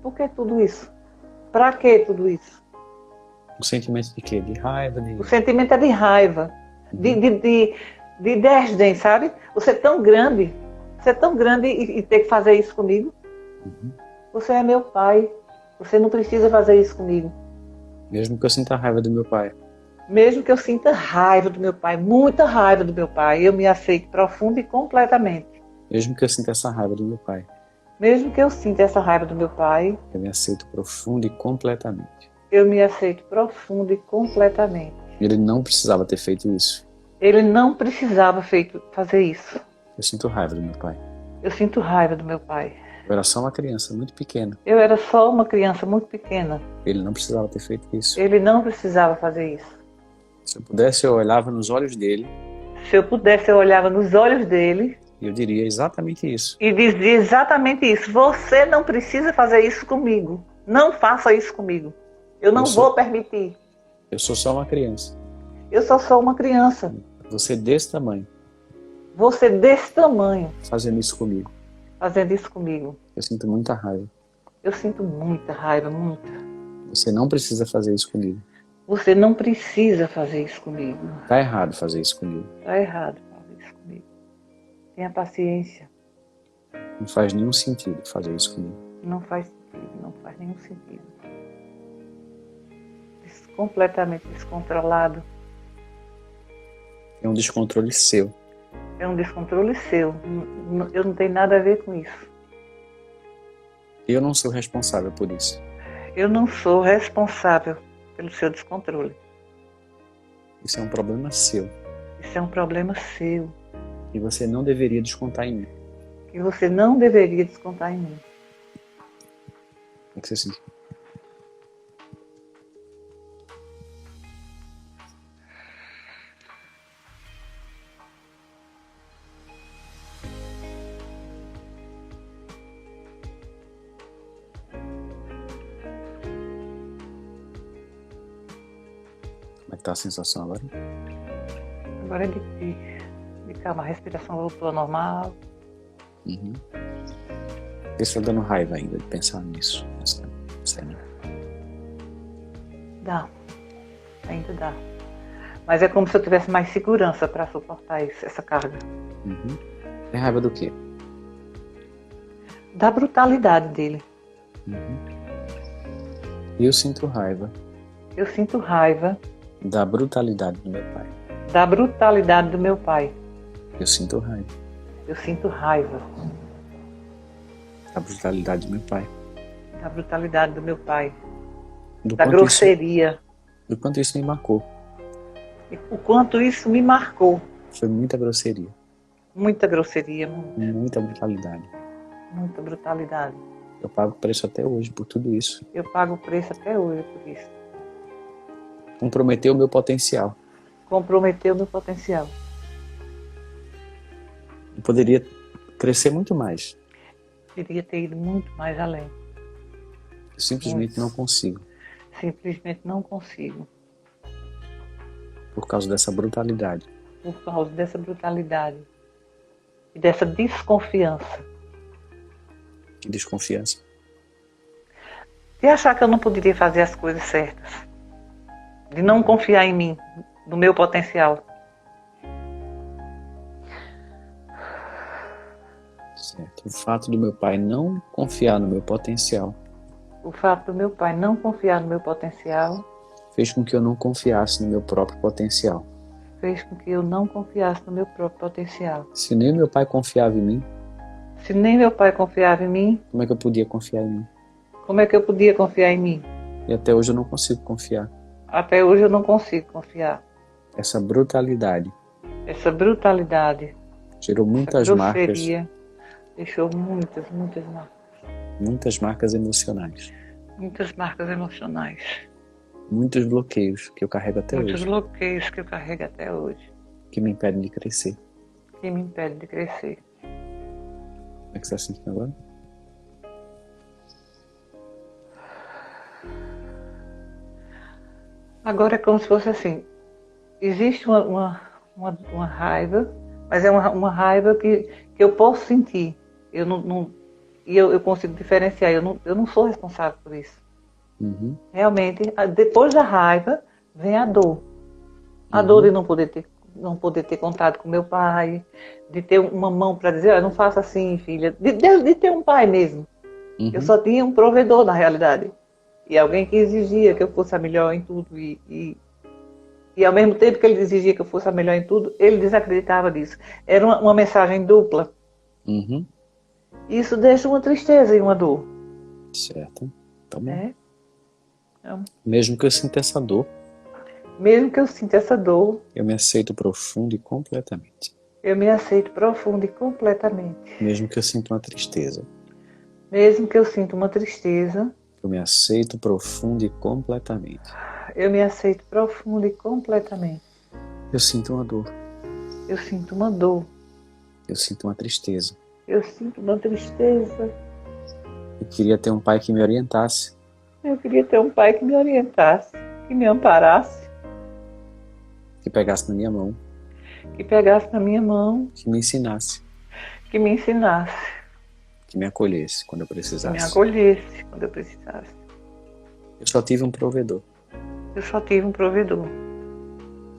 por que tudo isso? Para que tudo isso? Um sentimento de quê? De raiva? O sentimento é de raiva, de desdém, sabe? Você é tão grande e ter que fazer isso comigo. Você é meu pai, você não precisa fazer isso comigo. Mesmo que eu sinta a raiva do meu pai. Mesmo que eu sinta raiva do meu pai, muita raiva do meu pai, eu me aceito profundo e completamente. Mesmo que eu sinta essa raiva do meu pai. Mesmo que eu sinta essa raiva do meu pai, Eu me aceito profundo e completamente. eu me aceito profundo e completamente. Ele não precisava ter feito isso. Ele não precisava fazer isso. Eu sinto raiva do meu pai. Eu sinto raiva do meu pai. Eu era só uma criança muito pequena. Eu era só uma criança muito pequena. Ele não precisava ter feito isso. Ele não precisava fazer isso. Se eu pudesse, eu olhava nos olhos dele Se eu pudesse, eu olhava nos olhos dele e eu diria exatamente isso. e dizia exatamente isso. Você não precisa fazer isso comigo. Não faça isso comigo. Eu não vou permitir. Eu sou só uma criança. Eu só sou uma criança. Você desse tamanho, Você desse tamanho, fazendo isso comigo. fazendo isso comigo. Eu sinto muita raiva. Eu sinto muita raiva, muita. Você não precisa fazer isso comigo. Você não precisa fazer isso comigo. Tá errado fazer isso comigo. Está errado fazer isso comigo. Tenha paciência. Não faz nenhum sentido fazer isso comigo. Não faz sentido, não faz nenhum sentido. Completamente descontrolado. É um descontrole seu. É um descontrole seu. Eu não tenho nada a ver com isso. Eu não sou responsável por isso. Eu não sou responsável pelo seu descontrole. Isso é um problema seu. Isso é um problema seu. E você não deveria descontar em mim. Que você não deveria descontar em mim. O que você sente? Como é que tá a sensação agora? Agora é de calma, a respiração voltou ao normal. Uhum. Isso tá dando raiva ainda de pensar nisso. Cena. Dá. Ainda dá. Mas é como se eu tivesse mais segurança para suportar essa carga. Uhum. É raiva do quê? Da brutalidade dele. Uhum. Eu sinto raiva Eu sinto raiva da brutalidade do meu pai. da brutalidade do meu pai. Eu sinto raiva Eu sinto raiva da brutalidade do meu pai. da brutalidade do meu pai. Do Da quanto grosseria. do quanto isso me marcou. E o quanto isso me marcou. Foi muita grosseria. Muita grosseria, Muita brutalidade. muita brutalidade. Eu pago preço até hoje por tudo isso. Eu pago o preço até hoje por isso. Comprometeu o meu potencial. Comprometeu meu potencial. Eu poderia crescer muito mais. Queria ter ido muito mais além. Eu simplesmente não consigo. Simplesmente não consigo. Por causa dessa brutalidade. Por causa dessa brutalidade. E dessa desconfiança. Que desconfiança. De achar que eu não poderia fazer as coisas certas. De não confiar em mim, no meu potencial. Certo. O fato do meu pai não confiar no meu potencial O fato do meu pai não confiar no meu potencial fez com que eu não confiasse no meu próprio potencial. fez com que eu não confiasse no meu próprio potencial. Se nem meu pai confiava em mim, Se nem meu pai confiava em mim, como é que eu podia confiar em mim? como é que eu podia confiar em mim? E até hoje eu não consigo confiar. Até hoje eu não consigo confiar. Essa brutalidade Essa brutalidade, gerou muitas essa marcas, grosseria, deixou muitas muitas marcas emocionais, marcas emocionais. muitos bloqueios que eu carrego até Muitos hoje, bloqueios que eu carrego até hoje, que me impedem de crescer. que me impedem de crescer. Como é que você está sentindo agora? Agora é como se fosse assim, existe uma raiva, mas é uma raiva que eu posso sentir. Eu consigo diferenciar, eu não sou responsável por isso. Uhum. Realmente, depois da raiva, vem a dor. A dor de não poder ter contato com meu pai, de ter uma mão para dizer, não faça assim, filha. De ter um pai mesmo. Uhum. Eu só tinha um provedor, na realidade. E alguém que exigia que eu fosse a melhor em tudo. E ao mesmo tempo que ele exigia que eu fosse a melhor em tudo, ele desacreditava disso. Era uma mensagem dupla. Uhum. Isso deixa uma tristeza e uma dor. Certo. Tá bom. Né? Mesmo que eu sinta essa dor, Mesmo que eu sinta essa dor, eu me aceito profundo e completamente. eu me aceito profunda e completamente. Mesmo que eu sinta uma tristeza, Mesmo que eu sinta uma tristeza, eu me aceito profundo e completamente. eu me aceito profunda e completamente. Eu sinto uma dor, Eu sinto uma dor. eu sinto uma tristeza. Eu sinto uma tristeza. Eu queria ter um pai que me orientasse, Eu queria ter um pai que me orientasse, que me amparasse, que pegasse na minha mão, que pegasse na minha mão, que me ensinasse, que me ensinasse, que me acolhesse quando eu que me precisasse. acolhesse quando eu precisasse. Eu só tive um provedor. Eu só tive um provedor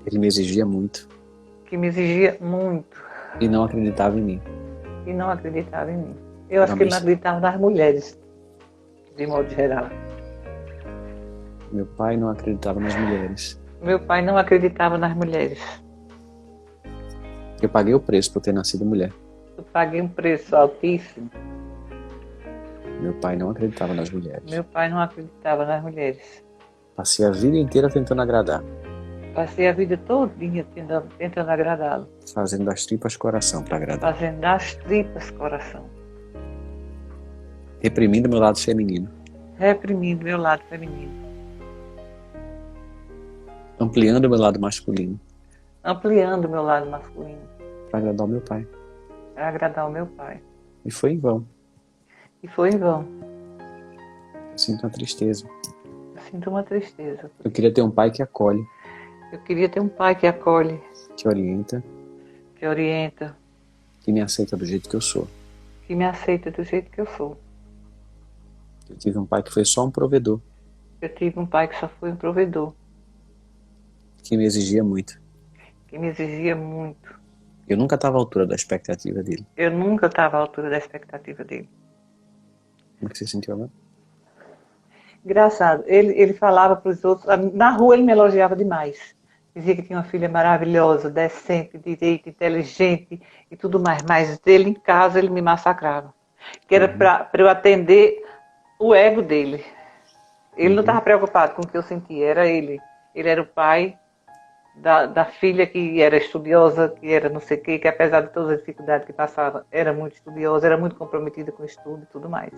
Ele me exigia muito que me exigia muito e não acreditava em mim. e não acreditava em mim. Eu acho Não, que ele não mas- acreditava nas mulheres, de modo geral. Meu pai não acreditava nas mulheres. Meu pai não acreditava nas mulheres. Eu paguei o preço por ter nascido mulher. Eu paguei um preço altíssimo. Meu pai não acreditava nas mulheres. Meu pai não acreditava nas mulheres. Passei a vida inteira tentando agradar, Passei a vida todinha tentando agradá-lo, fazendo das tripas coração para agradar, fazendo das tripas coração, reprimindo meu lado feminino, reprimindo meu lado feminino, ampliando meu lado masculino ampliando meu lado masculino, para agradar o meu pai. para agradar o meu pai. E foi em vão. E foi em vão. Eu sinto uma tristeza. Eu sinto uma tristeza. Eu queria ter um pai que acolhe, Eu queria ter um pai que acolhe, que orienta, que orienta, que me aceita do jeito que eu sou. que me aceita do jeito que eu sou. Eu tive um pai que foi só um provedor, Eu tive um pai que só foi um provedor, que me exigia muito. que me exigia muito. Eu nunca estava à altura da expectativa dele. Eu nunca estava à altura da expectativa dele. Como é que você sentiu agora? Engraçado, ele falava para os outros, na rua ele me elogiava demais. Dizia que tinha uma filha maravilhosa, decente, direita, inteligente e tudo mais. Mas dele em casa ele me massacrava. Que era para eu atender o ego dele. Ele não estava preocupado com o que eu sentia, era ele. Ele era o pai da filha que era estudiosa, que era não sei o quê, que apesar de todas as dificuldades que passava, era muito estudiosa, era muito comprometida com o estudo e tudo mais.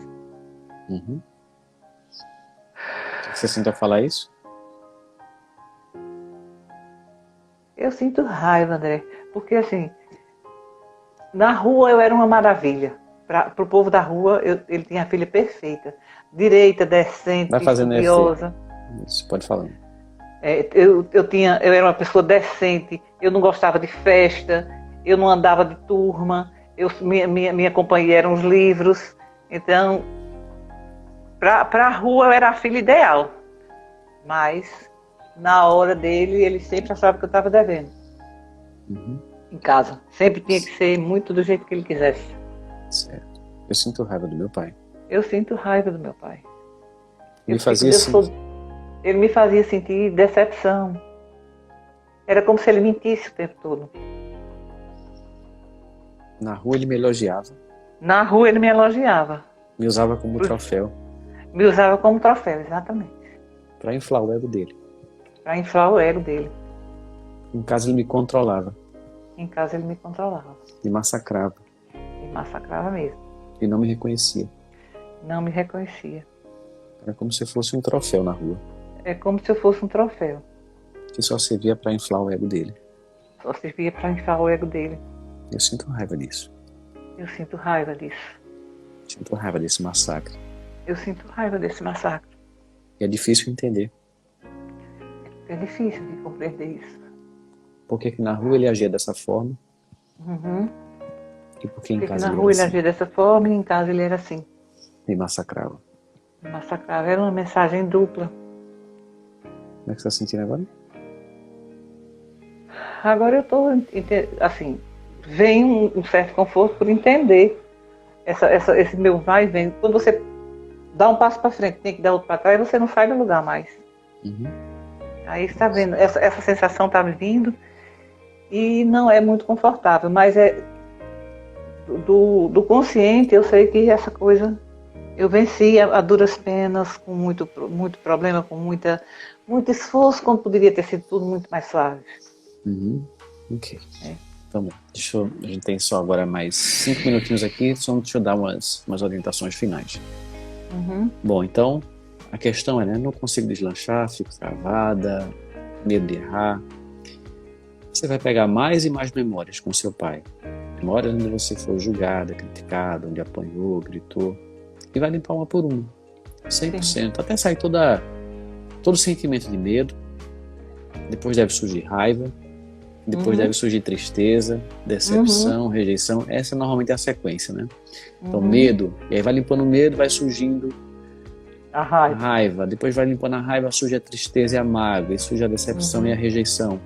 Uhum. Você sentiu falar isso? Eu sinto raiva, André, porque assim, na rua eu era uma maravilha. Para o povo da rua, ele tinha a filha perfeita, direita, decente, Vai fazendo estudiosa. Isso, pode falar. Eu era uma pessoa decente, eu não gostava de festa, eu não andava de turma, minha companhia eram os livros. Então, para a rua eu era a filha ideal. Mas, na hora dele, ele sempre achava que eu estava devendo. Uhum. Em casa. Sempre tinha que ser muito do jeito que ele quisesse. Certo. Eu sinto raiva do meu pai. Eu sinto raiva do meu pai. Ele me fazia sentir decepção. Era como se ele mentisse o tempo todo. Na rua ele me elogiava, Na rua ele me elogiava. me usava como troféu, Me usava como troféu, exatamente. para inflar o ego dele. Para inflar o ego dele. Em casa ele me controlava, Em casa ele me controlava. me massacrava Me massacrava mesmo. e não me reconhecia. Não me reconhecia. Era como se eu fosse um troféu na rua, É como se eu fosse um troféu. que só servia para inflar o ego dele. Só servia para inflar o ego dele. Eu sinto raiva disso. Eu sinto raiva disso. Sinto raiva desse massacre. Eu sinto raiva desse massacre. E é difícil entender É difícil de compreender isso. por que na rua ele agia dessa forma Uhum. e por que em Porque casa na ele rua era ele assim. agia dessa forma e em casa ele era assim. Me massacrava. Me massacrava. Era uma mensagem dupla. Como é que você está sentindo agora? Agora eu estou, assim, vem um certo conforto por entender esse meu vai e vem. Quando você dá um passo para frente, tem que dar outro para trás, você não sai do lugar mais. Uhum. Aí está vendo, essa sensação está me vindo e não é muito confortável, mas é do consciente, eu sei que essa coisa eu venci a duras penas, com muito problema, com muito esforço, quando poderia ter sido tudo muito mais suave. Uhum. Ok. Então, a gente tem só agora mais 5 minutinhos aqui, só deixa eu dar umas orientações finais. Uhum. Bom, então, a questão é, né? Não consigo deslanchar, fico travada, medo de errar. Você vai pegar mais e mais memórias com seu pai. Memórias onde você foi julgada, criticada, onde apanhou, gritou. E vai limpar uma por uma. 100%. Até sair todo o sentimento de medo. Depois deve surgir raiva. Depois deve surgir tristeza, decepção, rejeição. Essa normalmente é a sequência, né? Então, medo. E aí vai limpando o medo, vai surgindo A a raiva. raiva. Depois vai limpando a raiva, surge a tristeza e a mágoa. E surge a decepção e a rejeição.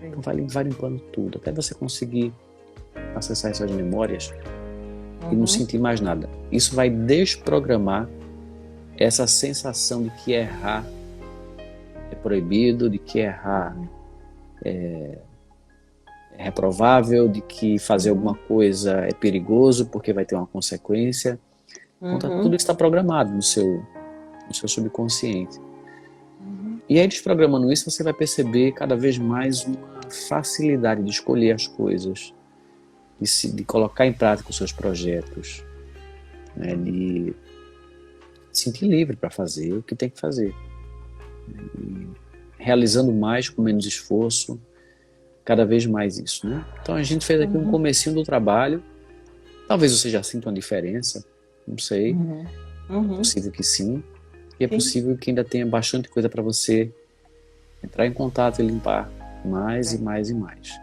Então vai limpando tudo. Até você conseguir acessar essas memórias e não sentir mais nada. Isso vai desprogramar essa sensação de que errar é proibido, de que errar é reprovável, de que fazer alguma coisa é perigoso porque vai ter uma consequência. Então, tudo isso está programado no seu subconsciente. E aí, desprogramando isso, você vai perceber cada vez mais uma facilidade de escolher as coisas, de colocar em prática os seus projetos, né, de se sentir livre para fazer o que tem que fazer. E realizando mais com menos esforço, cada vez mais isso, né? Então a gente fez aqui um comecinho do trabalho. Talvez você já sinta uma diferença, não sei. É possível que sim. E é possível que ainda tenha bastante coisa para você entrar em contato e limpar mais e mais e mais.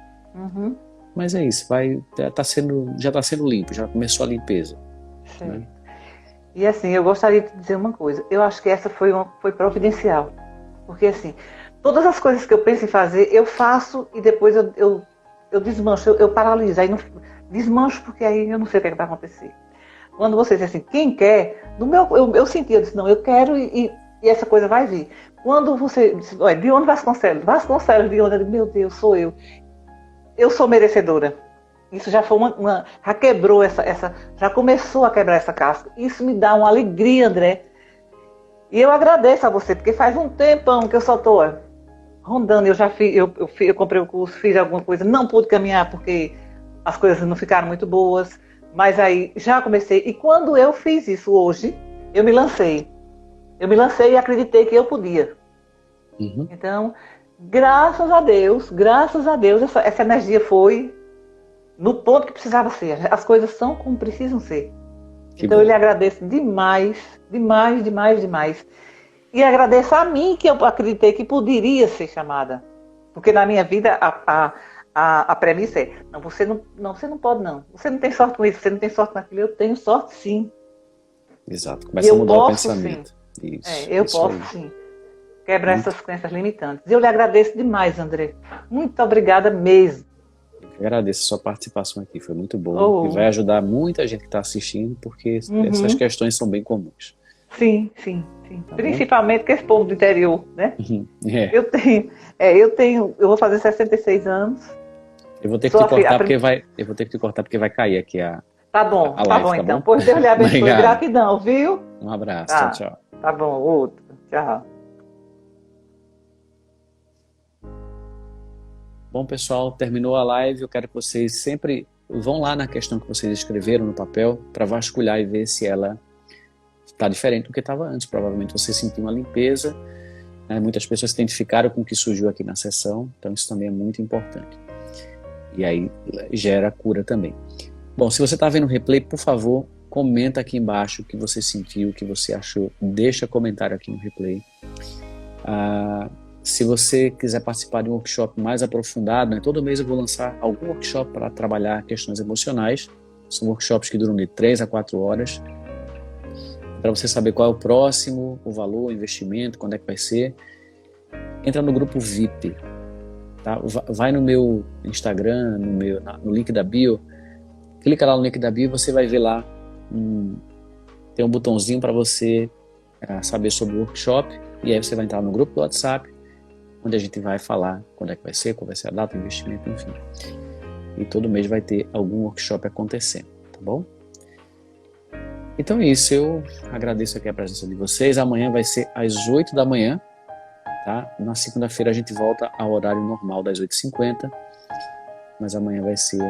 Mas é isso, já está sendo limpo, já começou a limpeza. Né? E assim, eu gostaria de dizer uma coisa. Eu acho que essa foi providencial. Porque assim, todas as coisas que eu penso em fazer, eu faço e depois eu desmancho, eu paraliso. Aí não desmancho porque aí eu não sei o que vai acontecer. Quando você diz assim, quem quer, eu senti, eu disse, não, eu quero e essa coisa vai vir. Quando você diz, olha, Dione Vasconcelos, Dione, eu digo, meu Deus, sou eu. Eu sou merecedora. Isso já foi já quebrou já começou a quebrar essa casca. Isso me dá uma alegria, André. E eu agradeço a você, porque faz um tempão que eu só estou rondando. Eu comprei o curso, fiz alguma coisa, não pude caminhar porque as coisas não ficaram muito boas, mas aí já comecei. E quando eu fiz isso hoje, eu me lancei. Eu me lancei e acreditei que eu podia. Então, graças a Deus, essa energia foi no ponto que precisava ser. As coisas são como precisam ser. Então eu lhe agradeço demais. E agradeço a mim que eu acreditei que poderia ser chamada. Porque na minha vida a premissa é, você não pode não. Você não tem sorte com isso, você não tem sorte naquilo. Eu tenho sorte sim. Exato, começa a mudar o pensamento. Eu posso sim. Quebrar essas crenças limitantes. E eu lhe agradeço demais, André. Muito obrigada mesmo. Eu agradeço a sua participação aqui, foi muito bom. E vai ajudar muita gente que está assistindo, porque essas questões são bem comuns. Sim. Tá principalmente com esse povo do interior, né? Eu vou fazer 66 anos. Eu vou ter que te cortar porque vai cair aqui a Tá bom, a live, então. Bom? Pois Deus lhe abençoe. Gratidão, viu? Um abraço, tchau. Tá bom, outro. Tchau. Bom, pessoal, terminou a live. Eu quero que vocês sempre vão lá na questão que vocês escreveram no papel para vasculhar e ver se ela está diferente do que estava antes. Provavelmente você sentiu uma limpeza. Né? Muitas pessoas se identificaram com o que surgiu aqui na sessão, então isso também é muito importante. E aí gera cura também. Bom, se você está vendo o replay, por favor, comenta aqui embaixo o que você sentiu, o que você achou. Deixa comentário aqui no replay. Se você quiser participar de um workshop mais aprofundado, né, todo mês eu vou lançar algum workshop para trabalhar questões emocionais. São workshops que duram de 3 a 4 horas. Para você saber qual é o próximo, o valor, o investimento, quando é que vai ser, entra no grupo VIP. Tá? Vai no meu Instagram, no link da bio, clica lá no link da bio e você vai ver lá, tem um botãozinho para você saber sobre o workshop, e aí você vai entrar no grupo do WhatsApp, onde a gente vai falar quando é que vai ser, qual vai ser a data, o investimento, enfim. E todo mês vai ter algum workshop acontecendo, tá bom? Então é isso, eu agradeço aqui a presença de vocês. Amanhã vai ser às 8 da manhã, tá? Na segunda-feira a gente volta ao horário normal das 8h50, mas amanhã vai ser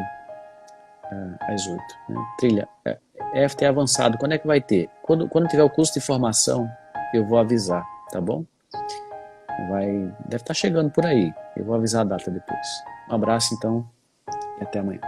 às 8. Né? Trilha, EFT avançado, quando é que vai ter? Quando tiver o curso de formação, eu vou avisar, tá bom? Deve estar chegando por aí, eu vou avisar a data depois. Um abraço então e até amanhã.